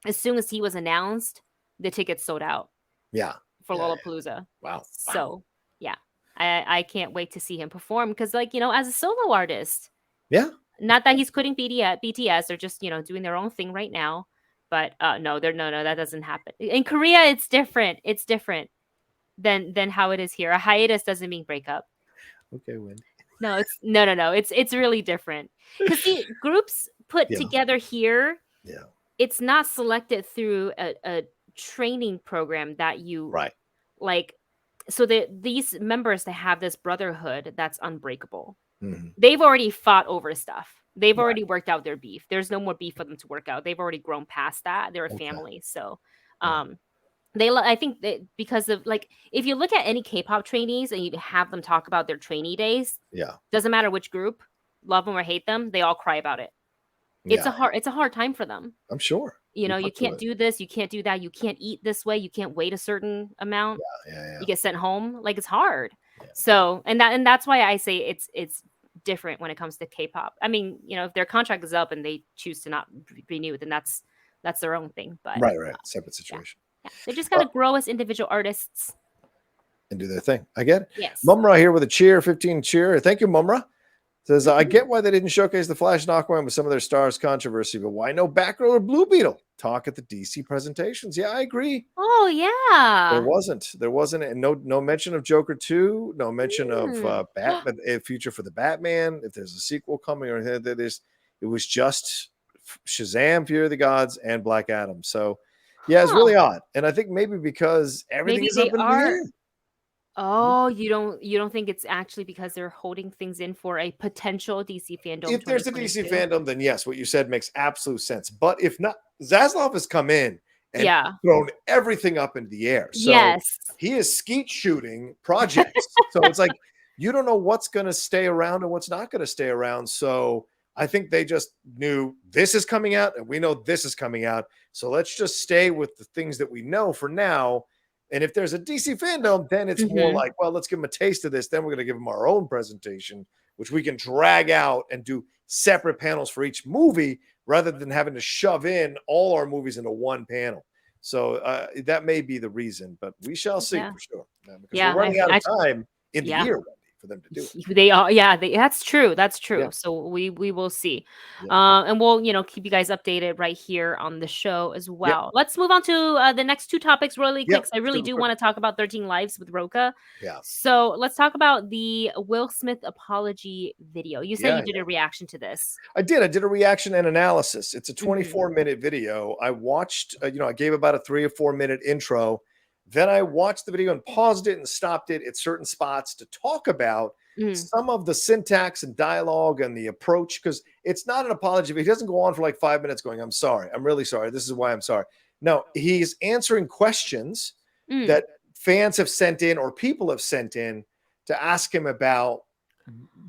as soon as he was announced, the tickets sold out. Yeah. For Lollapalooza. Wow. So yeah, I can't wait to see him perform because, like, as a solo artist. Yeah. Not that he's quitting BTS. They're just, doing their own thing right now. But no, that doesn't happen. In Korea, it's different. It's different. than how it is here. A hiatus doesn't mean breakup. Okay, Wendy. No, no. It's really different. Because see, groups put Yeah. together here, Yeah. it's not selected through a training program that you Right. like. So these members, they have this brotherhood that's unbreakable. Mhm. They've already fought over stuff. They've Right. already worked out their beef. There's no more beef for them to work out. They've already grown past that. They're a Okay. family. So, Right. I think that because of like, if you look at any K-pop trainees and you have them talk about their trainee days, Yeah. doesn't matter which group, love them or hate them, they all cry about it. Yeah. It's a hard time for them. I'm sure. You know, you put through can't it. do this, you can't do that, you can't eat this way, you can't wait a certain amount. Yeah. You get sent home. Like, it's hard. Yeah. So, and that's why I say it's different when it comes to K-pop. I mean, you know, if their contract is up and they choose to not renew, then that's their own thing. But Right. Separate situation. yeah. They just got to grow as individual artists. And do their thing. I get it. Yes. Mumra here with a cheer, 15 cheer. Thank you, Mumra. Says, I get why they didn't showcase the Flash and Aquaman with some of their stars controversy, but why no Batgirl or Blue Beetle talk at the DC presentations? Yeah, I agree. Oh yeah. There wasn't, and no mention of Joker 2, no mention of Batman, a future for the Batman, if there's a sequel coming or anything. It was just Shazam, Fury of the Gods, and Black Adam. So yeah, it's really odd. And I think maybe because everything is up in the air. Oh, you don't think it's actually because they're holding things in for a potential DC fandom? If there's a DC fandom, then yes, what you said makes absolute sense. But if not, Zaslav has come in and thrown everything up into the air. So he is skeet shooting projects. So it's like you don't know what's going to stay around and what's not going to stay around. So I think they just knew this is coming out and we know this is coming out. So let's just stay with the things that we know for now. And if there's a DC fandom, then it's more like, well, let's give them a taste of this. Then we're going to give them our own presentation, which we can drag out and do separate panels for each movie rather than having to shove in all our movies into one panel. So that may be the reason, but we shall see for sure. Because we're running out of time in the year, Wendy, for them to do it. They are, that's true. That's true. Yeah. So we will see. And we'll, keep you guys updated right here on the show as well. Yep. Let's move on to the next two topics really quick. I really do want to talk about 13 Lives with Rocha. Yeah. So let's talk about the Will Smith apology video. You said you did a reaction to this. I did. I did a reaction and analysis. It's a 24-minute video. I watched, I gave about a 3 or 4 minute intro. Then I watched the video and paused it and stopped it at certain spots to talk about some of the syntax and dialogue and the approach, because it's not an apology. He doesn't go on for like 5 minutes going, I'm sorry. I'm really sorry. This is why I'm sorry. No, he's answering questions that fans have sent in or people have sent in to ask him about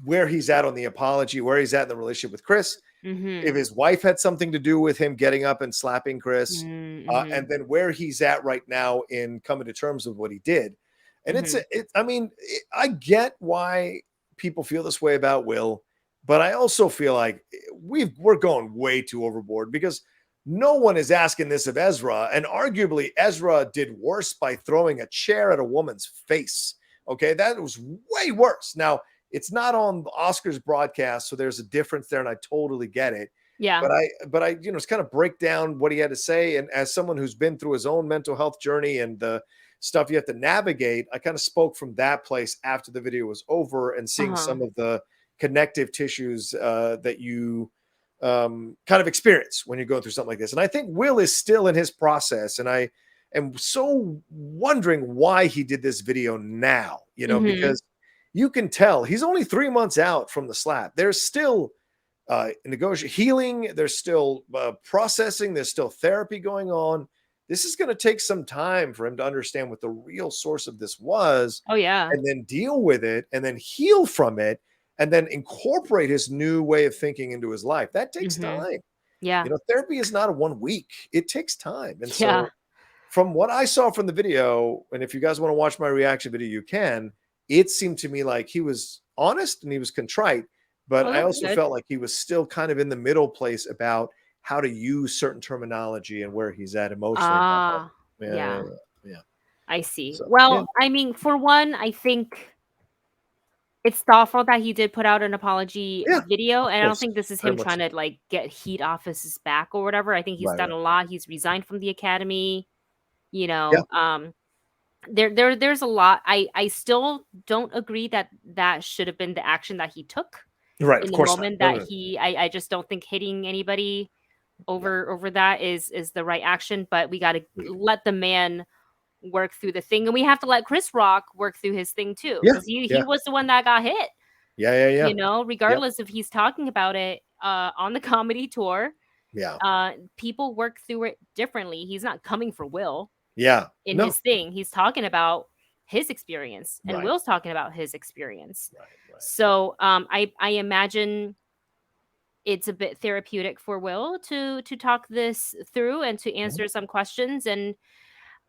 where he's at on the apology, where he's at in the relationship with Chris. If his wife had something to do with him getting up and slapping Chris, and then where he's at right now in coming to terms with what he did. And I get why people feel this way about Will, but I also feel like we're going way too overboard because no one is asking this of Ezra. And arguably Ezra did worse by throwing a chair at a woman's face. Okay. That was way worse. Now, it's not on the Oscars broadcast, so there's a difference there, and I totally get it. Yeah. But I it's kind of break down what he had to say. And as someone who's been through his own mental health journey and the stuff you have to navigate, I kind of spoke from that place after the video was over and seeing some of the connective tissues that you kind of experience when you're going through something like this. And I think Will is still in his process, and I am so wondering why he did this video now, because you can tell he's only 3 months out from the slap. There's still healing. There's still processing. There's still therapy going on. This is going to take some time for him to understand what the real source of this was. Oh, yeah. And then deal with it and then heal from it and then incorporate his new way of thinking into his life. That takes time. Yeah. Therapy is not a 1 week. It takes time. And so from what I saw from the video, and if you guys want to watch my reaction video, you can. It seemed to me like he was honest and he was contrite, but I also felt like he was still kind of in the middle place about how to use certain terminology and where he's at emotionally. Yeah. I see. So, I mean, for one, I think it's thoughtful that he did put out an apology video, and I don't think this is him trying to like get heat off his back or whatever. I think he's done a lot. He's resigned from the academy, there's a lot. I still don't agree that that should have been the action that he took Right, in of the course not. moment. No, That no, I just don't think hitting anybody no. over that is the right action. But we got to Yeah, let the man work through the thing, and we have to let Chris Rock work through his thing too, yeah, because he yeah, was the one that got hit. yeah. Yep, Regardless if he's talking about it on the comedy tour, yeah, people work through it differently. He's not coming for Will yeah. in No, his thing. He's talking about his experience, and right, Will's talking about his experience. right. So I imagine it's a bit therapeutic for Will to talk this through and to Mhm. answer some questions. And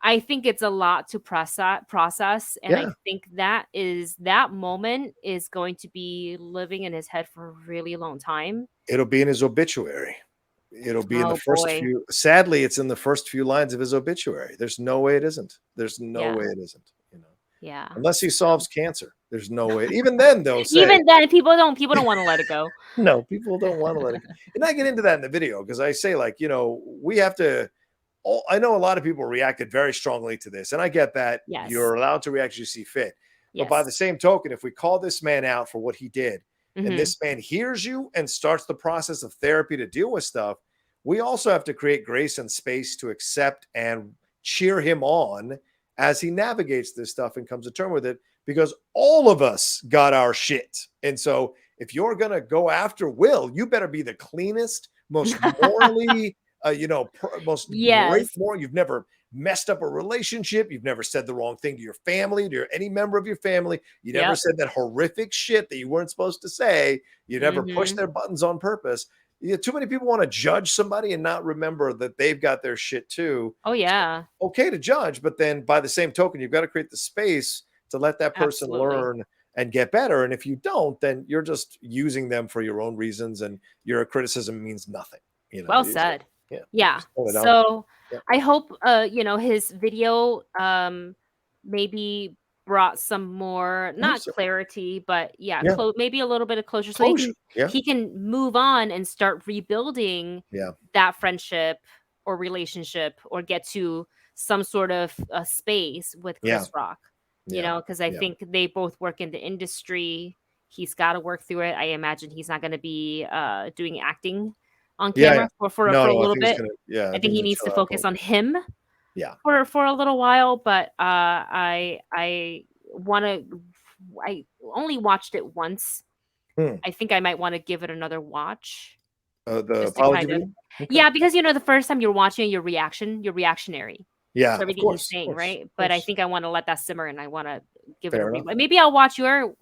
I think it's a lot to process, and I Yeah, think that moment is going to be living in his head for a really long time. it'll be in his obituary. It'll be in the Oh first boy. few. Sadly, it's in the first few lines of his obituary. There's no way it isn't. There's no Yeah. way it isn't. Yeah. Unless he So solves cancer. There's no way. Even then, they'll say even then, people don't want to let it go. no. People don't want to let it go. And I get into that in the video because I say, like, we have to. I know a lot of people reacted very strongly to this, and I get that Yes. you're allowed to react as you see fit. But by the Yes. same token, if we call this man out for what he did, and Hmm. this man hears you and starts the process of therapy to deal with stuff, we also have to create grace and space to accept and cheer him on as he navigates this stuff and comes to terms with it, because all of us got our shit. And so if you're going to go after Will, you better be the cleanest, most morally most great Yes. moral. You've never messed up a relationship. You've never said the wrong thing to your family, to any member of your family. You never Yep. said that horrific shit that you weren't supposed to say. You never pushed Hmm. their buttons on purpose. Too many people want to judge somebody and not remember that they've got their shit too. Oh yeah. Okay to judge, but then by the same token, you've got to create the space to let that person Absolutely. learn and get better. And if you don't, then you're just using them for your own reasons, and your criticism means nothing. Well So, said. yeah, Yeah. just point it out. So Yeah, I hope his video maybe brought some more, I hope not so. clarity, but yeah, Yeah, maybe a little bit of closure, so closure. Yeah, he can move on and start rebuilding yeah, that friendship or relationship, or get to some sort of space with yeah, Chris Rock. yeah, Because I yeah. think they both work in the industry. He's got to work through it. I imagine he's not going to be doing acting on Yeah, camera yeah. for a No, I little think he's bit. gonna. Yeah, I I think think he's he gonna needs to chill out for a focus little on bit. him Yeah, for a little while. But I want to. I only watched it once. hmm. I think I might want to give it another watch, The just to apology kind of, video. Okay. yeah, because the first time you're watching it, you're reactionary to Yeah, everything he's of saying, course, right? of But I course. think I want to let that simmer, and I want to give it a Fair enough. replay. Maybe I'll watch your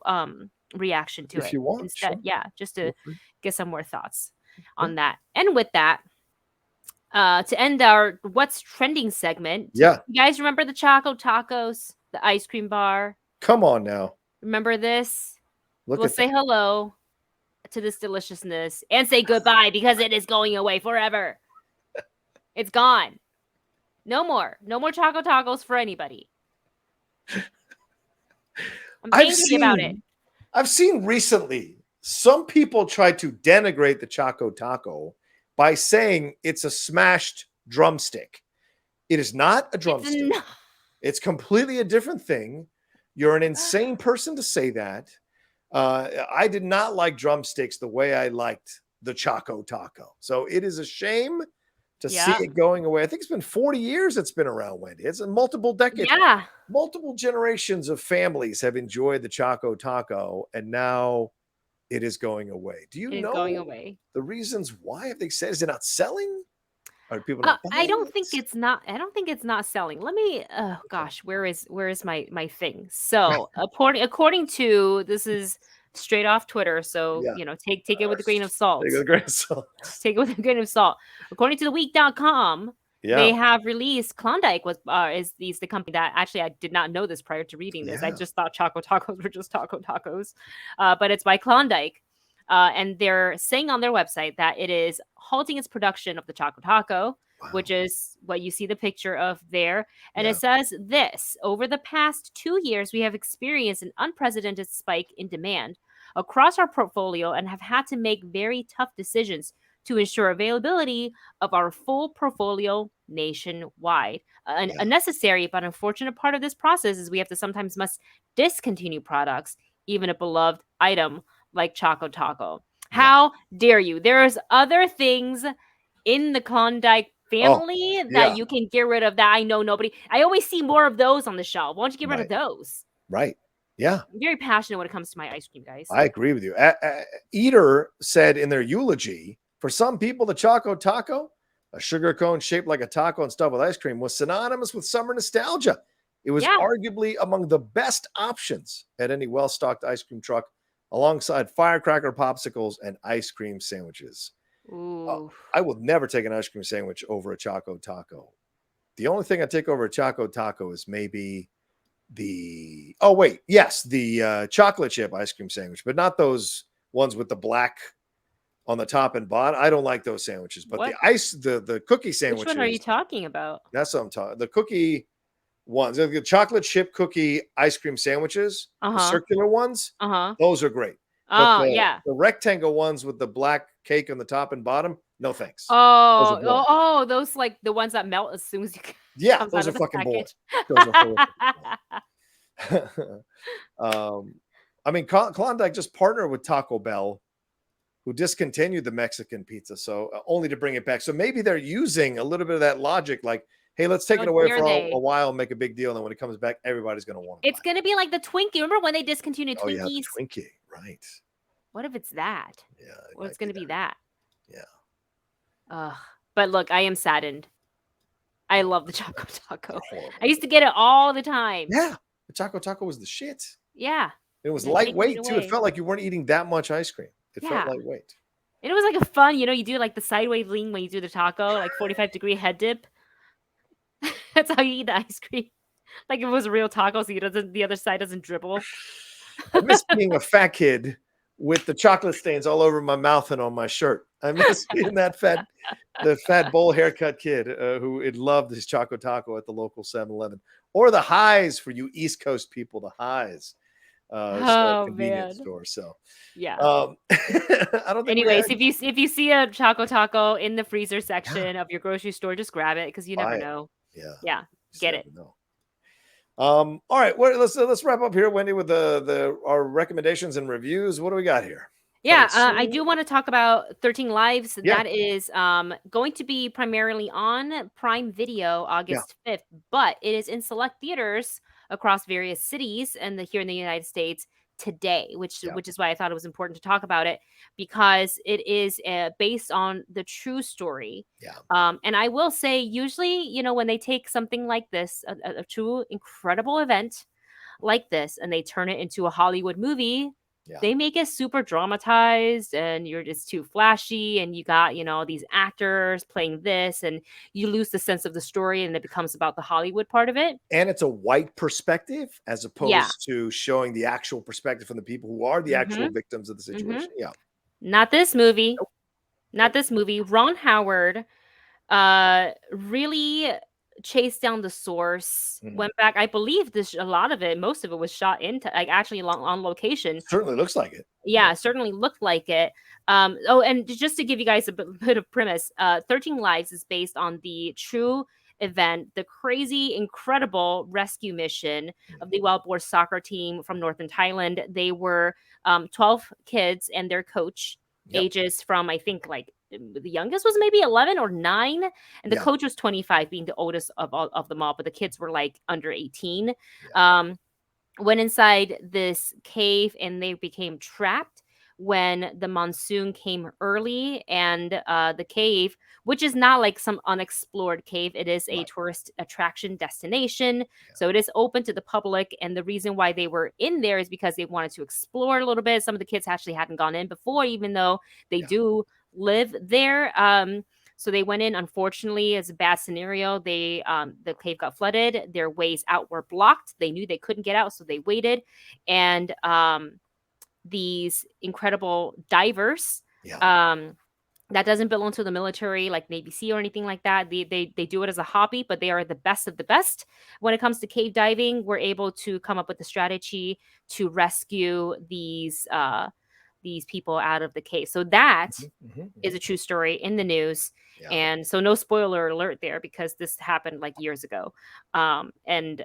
reaction to If it you want, instead. sure. Yeah, just to Feel free. get some more thoughts Yeah, on that. And with that, to end our what's trending segment, yeah. you guys remember the Choco Tacos, the ice cream bar? Come on now. Remember this? Look We'll at say that. hello to this deliciousness and say goodbye, because it is going away forever. It's gone. No more. No more Choco Tacos for anybody. I'm I've angry about it. seen. I've seen recently some people try to denigrate the Choco Taco by saying it's a smashed drumstick. It is not a It's drumstick. not. It's completely a different thing. You're an insane person to say that. I did not like drumsticks the way I liked the Choco Taco. So it is a shame to see Yeah. it going away. I think it's been 40 years it's been around, Wendy. It's in multiple decades. Yeah. Multiple generations of families have enjoyed the Choco Taco, and now it is going away. Do you It is going know away. the reasons why? Have they said, is it not selling? Are people not I buying don't think it? it's not. I don't think it's not selling. Let me. Oh gosh, where is my thing? So according to, this is straight off Twitter. So Yeah. take it with a grain of Take salt. a grain of salt. Take it with a grain of salt. According to theweek.com, they Yeah. have released Klondike is the company that, actually, I did not know this prior to reading this. I Yeah. just thought Choco Tacos were just Taco Tacos, but it's by Klondike. And they're saying on their website that it is halting its production of the Choco Taco, which Wow. is what you see the picture of there. And it Yeah. says this: over the past 2 years, we have experienced an unprecedented spike in demand across our portfolio and have had to make very tough decisions to ensure availability of our full portfolio nationwide. A necessary but unfortunate part of this process is we have to sometimes must discontinue products, even a beloved item like Choco Taco. How dare you? There's other things in the Klondike family that you can get rid of that I know nobody. I always see more of those on the shelf. Why don't you get rid of those? Right. Yeah. I'm very passionate when it comes to my ice cream, guys. I agree with you. Eater said in their eulogy, for some people, the Choco Taco, a sugar cone shaped like a taco and stuffed with ice cream, was synonymous with summer nostalgia. It was arguably among the best options at any well-stocked ice cream truck, alongside firecracker popsicles and ice cream sandwiches. I will never take an ice cream sandwich over a Choco Taco. The only thing I take over a Choco Taco is maybe the chocolate chip ice cream sandwich, but not those ones with the black on the top and bottom. I don't like those sandwiches, but the cookie sandwiches. Which one are you talking about? That's what I'm talking. The cookie ones, the chocolate chip cookie ice cream sandwiches, the circular ones. Those are great. The rectangle ones with the black cake on the top and bottom, no thanks. Those like the ones that melt as soon as you. Yeah, those are fucking boring. I mean, Klondike just partnered with Taco Bell, who discontinued the Mexican pizza, so only to bring it back. So maybe they're using a little bit of that logic, like, hey, let's take it away for a while, make a big deal, and then when it comes back, everybody's going to want it. It's going to be like the Twinkie. Remember when they discontinued Twinkies? Oh, yeah, the Twinkie, right. What if it's that? Yeah. Well, it's going to be that. Yeah. But look, I am saddened. I love the Choco Taco. I used to get it all the time. Yeah. The Choco Taco was the shit. Yeah. It was lightweight, too. It felt like you weren't eating that much ice cream. It felt lightweight. And it was like a fun, you do like the sideways lean when you do the taco, like 45-degree head dip. That's how you eat the ice cream. Like it was a real taco, so the other side doesn't dribble. I miss being a fat kid with the chocolate stains all over my mouth and on my shirt. I miss being the fat bowl haircut kid who had loved his Choco Taco at the local 7-Eleven. Or the Highs for you East Coast people, the Highs. Convenience store. So yeah. I don't think. Anyways, if you see a Choco Taco in the freezer section of your grocery store, just grab it because you never know. Yeah. Get it. All right. Well, let's wrap up here, Wendy, with our recommendations and reviews. What do we got here? Yeah, I do want to talk about 13 Lives. That is going to be primarily on Prime Video August 5th, but it is in select theaters across various cities and here in the United States today, which is why I thought it was important to talk about it, because it is based on the true story. And I will say, usually, when they take something like this, a true incredible event like this, and they turn it into a Hollywood movie, they make it super dramatized and you're just too flashy and you got, these actors playing this and you lose the sense of the story and it becomes about the Hollywood part of it. And it's a white perspective as opposed to showing the actual perspective from the people who are the actual victims of the situation. Yeah. Not this movie. Nope. Not this movie. Ron Howard really chased down the source, went back. I believe most of it was shot actually on location. Certainly looks like it. Yeah, certainly looked like it. And just to give you guys a bit of premise, 13 Lives is based on the true event, the crazy, incredible rescue mission of the wild boar soccer team from northern Thailand. They were 12 kids and their coach, ages from, I think, like the youngest was maybe 11 or 9, and the coach was 25, being the oldest of them all, but the kids were like under 18. Went inside this cave and they became trapped when the monsoon came early, and the cave, which is not like some unexplored cave, it is a tourist attraction destination, so it is open to the public. And the reason why they were in there is because they wanted to explore a little bit. Some of the kids actually hadn't gone in before, even though they do live there. So they went in. Unfortunately, it's a bad scenario. The cave got flooded. Their ways out were blocked. They knew they couldn't get out, so they waited. And these incredible divers, that doesn't belong to the military, like Navy SEAL or anything like that. They do it as a hobby, but they are the best of the best when it comes to cave diving. We're able to come up with a strategy to rescue these these people out of the cave. So that Mhm. is a true story in the news. Yeah. And so no spoiler alert there because this happened like years ago. And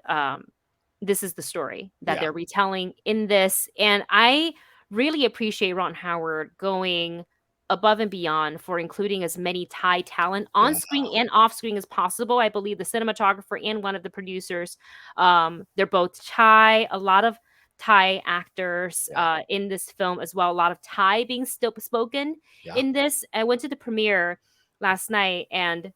this is the story that Yeah. they're retelling in this. And I really appreciate Ron Howard going above and beyond for including as many Thai talent on Yeah. screen and off screen as possible. I believe the cinematographer and one of the producers, they're both Thai. A lot of Thai actors Yeah. in this film as well. A lot of Thai being still spoken Yeah. in this. I went to the premiere last night, and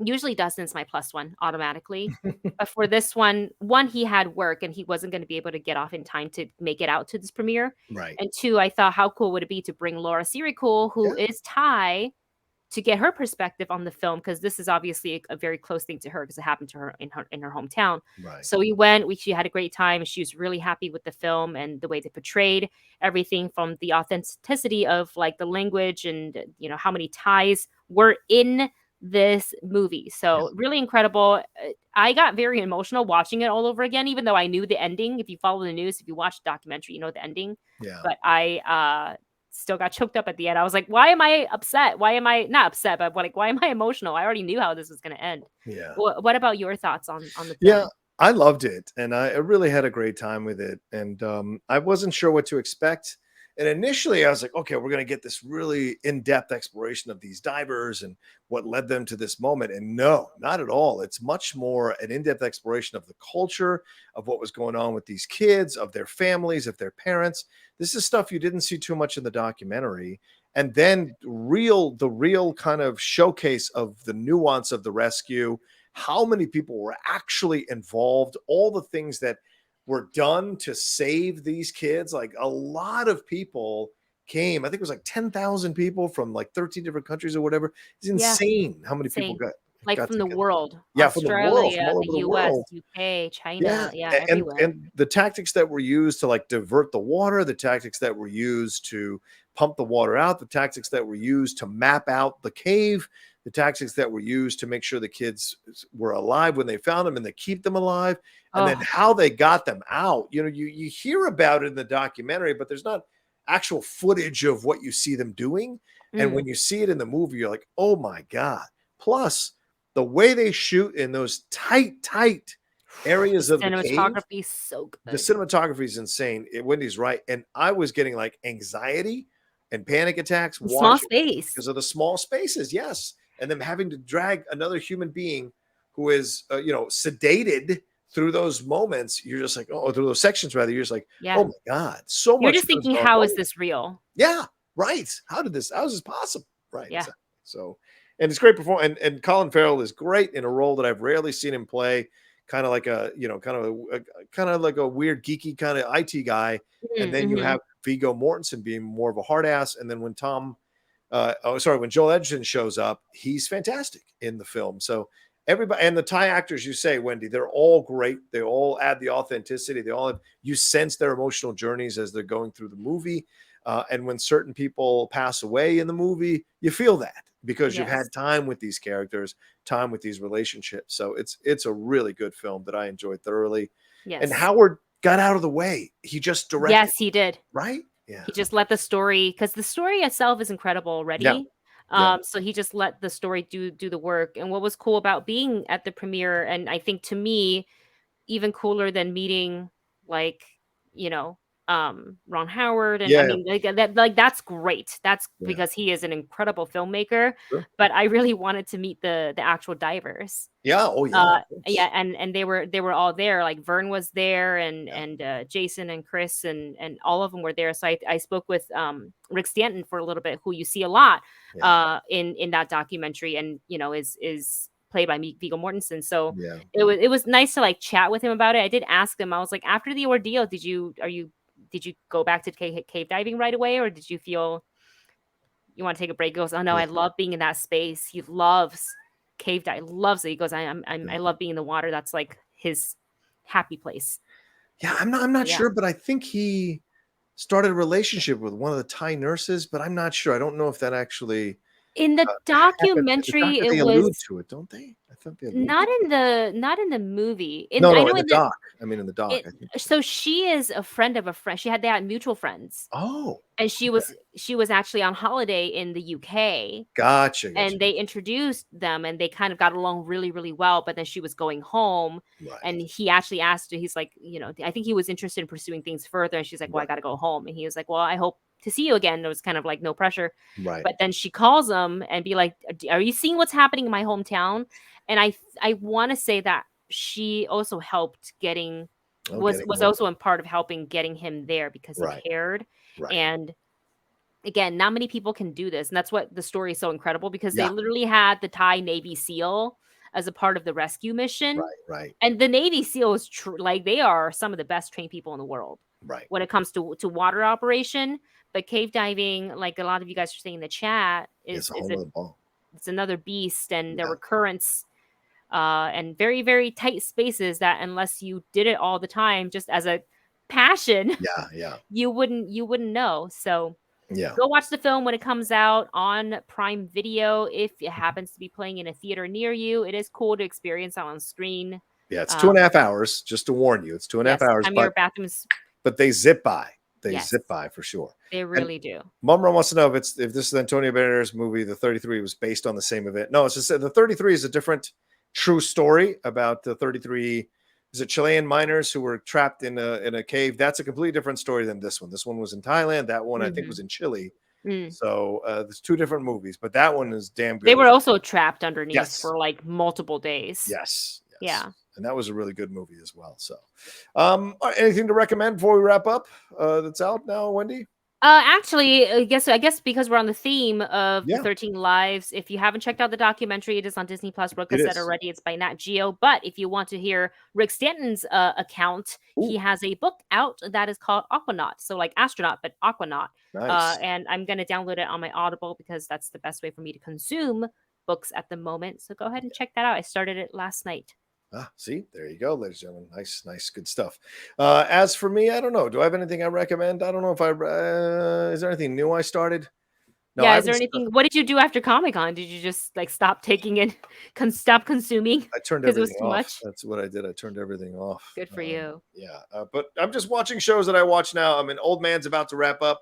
usually Dustin's my plus one automatically. But for this one, he had work and he wasn't going to be able to get off in time to make it out to this premiere. Right. And two, I thought how cool would it be to bring Laura Sirikul, who is Thai, to get her perspective on the film, because this is obviously a very close thing to her because it happened to her in her hometown. Right. So she had a great time. She was really happy with the film and the way they portrayed everything, from the authenticity of like the language and how many Thais were in this movie. So really incredible. I got very emotional watching it all over again, even though I knew the ending. If you follow the news, if you watch the documentary, you know the ending. Yeah. But I still got choked up at the end. I was like, why am I upset? Why am I not upset, but like, why am I emotional? I already knew how this was going to end. Yeah. What about your thoughts on the film? Yeah, I loved it, and I really had a great time with it. And I wasn't sure what to expect. And initially, I was like, okay, we're going to get this really in-depth exploration of these divers and what led them to this moment. And no, not at all. It's much more an in-depth exploration of the culture, of what was going on with these kids, of their families, of their parents. This is stuff you didn't see too much in the documentary. And then the real kind of showcase of the nuance of the rescue, how many people were actually involved, all the things that were done to save these kids. Like a lot of people came. I think it was like 10,000 people from like 13 different countries or whatever. It's insane how many people got from the together. world. Yeah, from the world, Australia, from all the over the US, world. UK, China, and everywhere. the tactics that were used to like divert the water, the tactics that were used to pump the water out, the tactics that were used to map out the cave, the tactics that were used to make sure the kids were alive when they found them and they keep them alive, and then how they got them out. You hear about it in the documentary, but there's not actual footage of what you see them doing. And when you see it in the movie, you're like, oh my God. Plus, the way they shoot in those tight areas of the cave. Cinematography is so good. The cinematography is insane. Wendy's right. And I was getting like anxiety and panic attacks small space because of the small spaces. Yes. And them having to drag another human being who is, sedated through those moments. You're just like, oh, through those sections rather. You're just like, oh my God, so much. You're just thinking, how is this real? Yeah, right. How is this possible? Right. Yeah. Exactly. So, and it's great performance. And Colin Farrell is great in a role that I've rarely seen him play. Kind of like kind of like a weird geeky kind of IT guy. And then you have Viggo Mortensen being more of a hard ass. And then when when Joel Edgerton shows up, he's fantastic in the film. So everybody, and the Thai actors, you say, Wendy, they're all great. They all add the authenticity. You sense their emotional journeys as they're going through the movie. And when certain people pass away in the movie, you feel that because you've had time with these characters, time with these relationships. So it's a really good film that I enjoyed thoroughly. Yes. And Howard got out of the way. He just directed. Yes, he did. Right? Yeah. He just let the story, because the story itself is incredible already. Yeah. So he just let the story do the work. And what was cool about being at the premiere, and I think to me, even cooler than meeting Ron Howard, and I mean that's great. That's because he is an incredible filmmaker. Sure. But I really wanted to meet the actual divers. Yeah. Oh yeah. And they were all there. Like Vern was there, and Jason and Chris and all of them were there. So I spoke with Rick Stanton for a little bit, who you see a lot in that documentary, and is played by Viggo Mortensen. So it was nice to like chat with him about it. I did ask him. I was like, after the ordeal, did you go back to cave diving right away, or did you feel you want to take a break? He goes, oh no, I love being in that space. He loves cave dive, loves it. He goes, I love being in the water. That's like his happy place. Yeah, I'm not sure, but I think he started a relationship with one of the Thai nurses, but I'm not sure. I don't know if that actually In the happened in the documentary, doc. it They allude was to it, don't they? I thought they allude not to it. in the movie. No, I no, know in the in the doc. I mean, in the doc, it I think. so she is a friend of a friend. They had mutual friends. Oh, And okay. she was actually on holiday in the UK, Gotcha, gotcha. and they introduced them, and they kind of got along really, really well, but then she was going home, and Right, he actually asked her, he's like, I think he was interested in pursuing things further, and she's like, "Well, I right, gotta go home." And he was like, "Well, I hope to see you again." There was kind of like no pressure. right. But then she calls him and be like, "Are you seeing what's happening in my hometown?" And I want to say that she also helped getting Oh, getting was home. also in part of helping getting him there because he Right, cared. right. And again, not many people can do this, and that's what the story is so incredible, because they Yeah, literally had the Thai Navy SEAL as a part of the rescue mission. right, right, And the Navy SEAL is like, they are some of the best trained people in the world right. when it comes to water operation. But cave diving, like a lot of you guys are saying in the chat, It's is a whole nother ball. it's another beast, and there Yeah, were currents and very, very tight spaces that, unless you did it all the time just as a passion, yeah, yeah, you wouldn't know. So yeah. go watch the film when it comes out on Prime Video. If it happens to be playing in a theater near you, it is cool to experience that on screen. Yeah, it's Um, 2.5 hours, just to warn you. It's 2.5 yes, hours, time your bathrooms. but they zip by. They Yes, zip by for sure. they And really do. Mumra wants to know if this is Antonio Banderas' movie, The 33, was based on the same event. No, it's just the 33 is a different true story about the 33. Is it Chilean miners who were trapped in a cave? That's a completely different story than this one. This one was in Thailand. That one I think was Mhm. in Chile. Mm. So there's two different movies, but that one is damn They good. were also trapped underneath Yes, for like multiple days. yes, yes. Yeah. And that was a really good movie as well. So, anything to recommend before we wrap up? That's out now, Wendy. Actually, I guess because we're on the theme of the Yeah, 13 Lives, if you haven't checked out the documentary, it is on Disney Plus. Rocha it said is. already it's by Nat Geo. But if you want to hear Rick Stanton's account, he Ooh, has a book out that is called Aquanaut. So like astronaut, but Aquanaut. nice. And I'm gonna download it on my Audible because that's the best way for me to consume books at the moment. So go ahead and check that out. I started it last night. Ah, see, there you go, ladies and gentlemen. Nice, nice, good stuff. As for me, I don't know. Do I have anything I recommend? I don't know if is there anything new I started? No, I Yeah, is there haven't. anything? What did you do after Comic-Con? Did you just like stop taking in, stop consuming I turned because it was everything too off. much? That's what I did. I turned everything off. Good for you. Yeah, but I'm just watching shows that I watch now. I mean, Old Man's about to wrap up,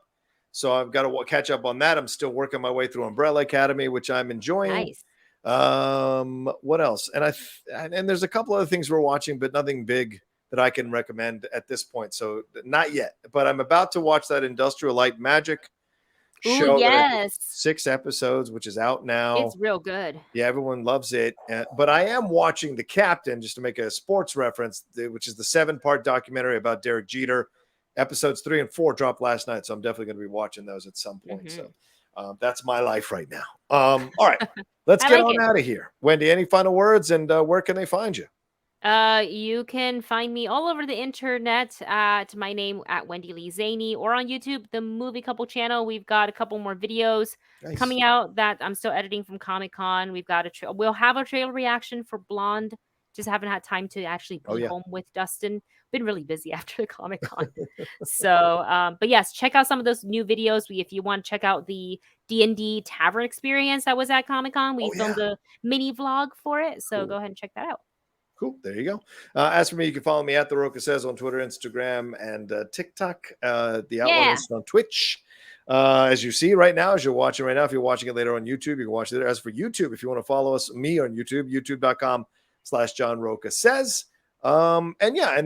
so I've got to catch up on that. I'm still working my way through Umbrella Academy, which I'm enjoying. Nice. What else? And there's a couple other things we're watching, but nothing big that I can recommend at this point. So not yet. But I'm about to watch that Industrial Light Magic Ooh, show that I did yes. 6 episodes, which is out now. It's real good. Yeah, everyone loves it. But I am watching The Captain, just to make a sports reference, which is the 7-part documentary about Derek Jeter. Episodes 3 and 4 dropped last night, so I'm definitely going to be watching those at some point. Mhm. So that's my life right now. All right, let's I get like on it. out of here. Wendy, any final words, and where can they find you? You can find me all over the internet at my name at Wendy Lee Zaney, or on YouTube, the Movie Couple channel. We've got a couple more videos Nice. coming out that I'm still editing from Comic-Con. We've got we'll have a trailer reaction for Blonde. Just haven't had time to actually Oh, be yeah. home with Dustin. Been really busy after the Comic-Con. So, but yes, check out some of those new videos. If you want to check out the D&D Tavern experience that was at Comic-Con, we Oh, filmed yeah. a mini vlog for it. So Cool. go ahead and check that out. Cool. There you go. As for me, you can follow me at The Rocha Says on Twitter, Instagram, and TikTok. The Outlaw Yeah. Nation on Twitch. As you see right now, as you're watching right now, if you're watching it later on YouTube, you can watch it there. As for YouTube, if you want to follow me on YouTube, youtube.com/John Rocha Says. And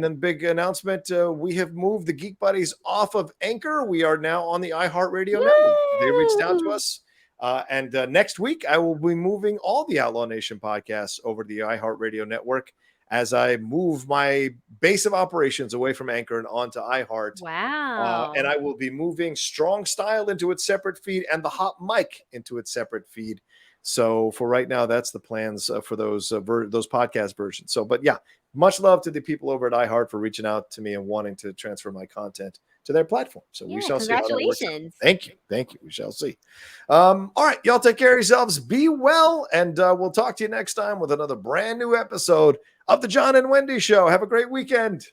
then big announcement. We have moved the Geek Buddies off of Anchor. We are now on the iHeartRadio network. They reached out to Woo! us. And next week, I will be moving all the Outlaw Nation podcasts over to the iHeartRadio network as I move my base of operations away from Anchor and onto iHeart. Wow. And I will be moving Strong Style into its separate feed and the Hot Mic into its separate feed. So for right now, that's the plans for those podcast versions. So, but yeah, much love to the people over at iHeart for reaching out to me and wanting to transfer my content to their platform. So we shall see how that works out. Congratulations. Thank you. Thank you. We shall see. All right. Y'all take care of yourselves. Be well. And we'll talk to you next time with another brand new episode of the John and Wendy Show. Have a great weekend.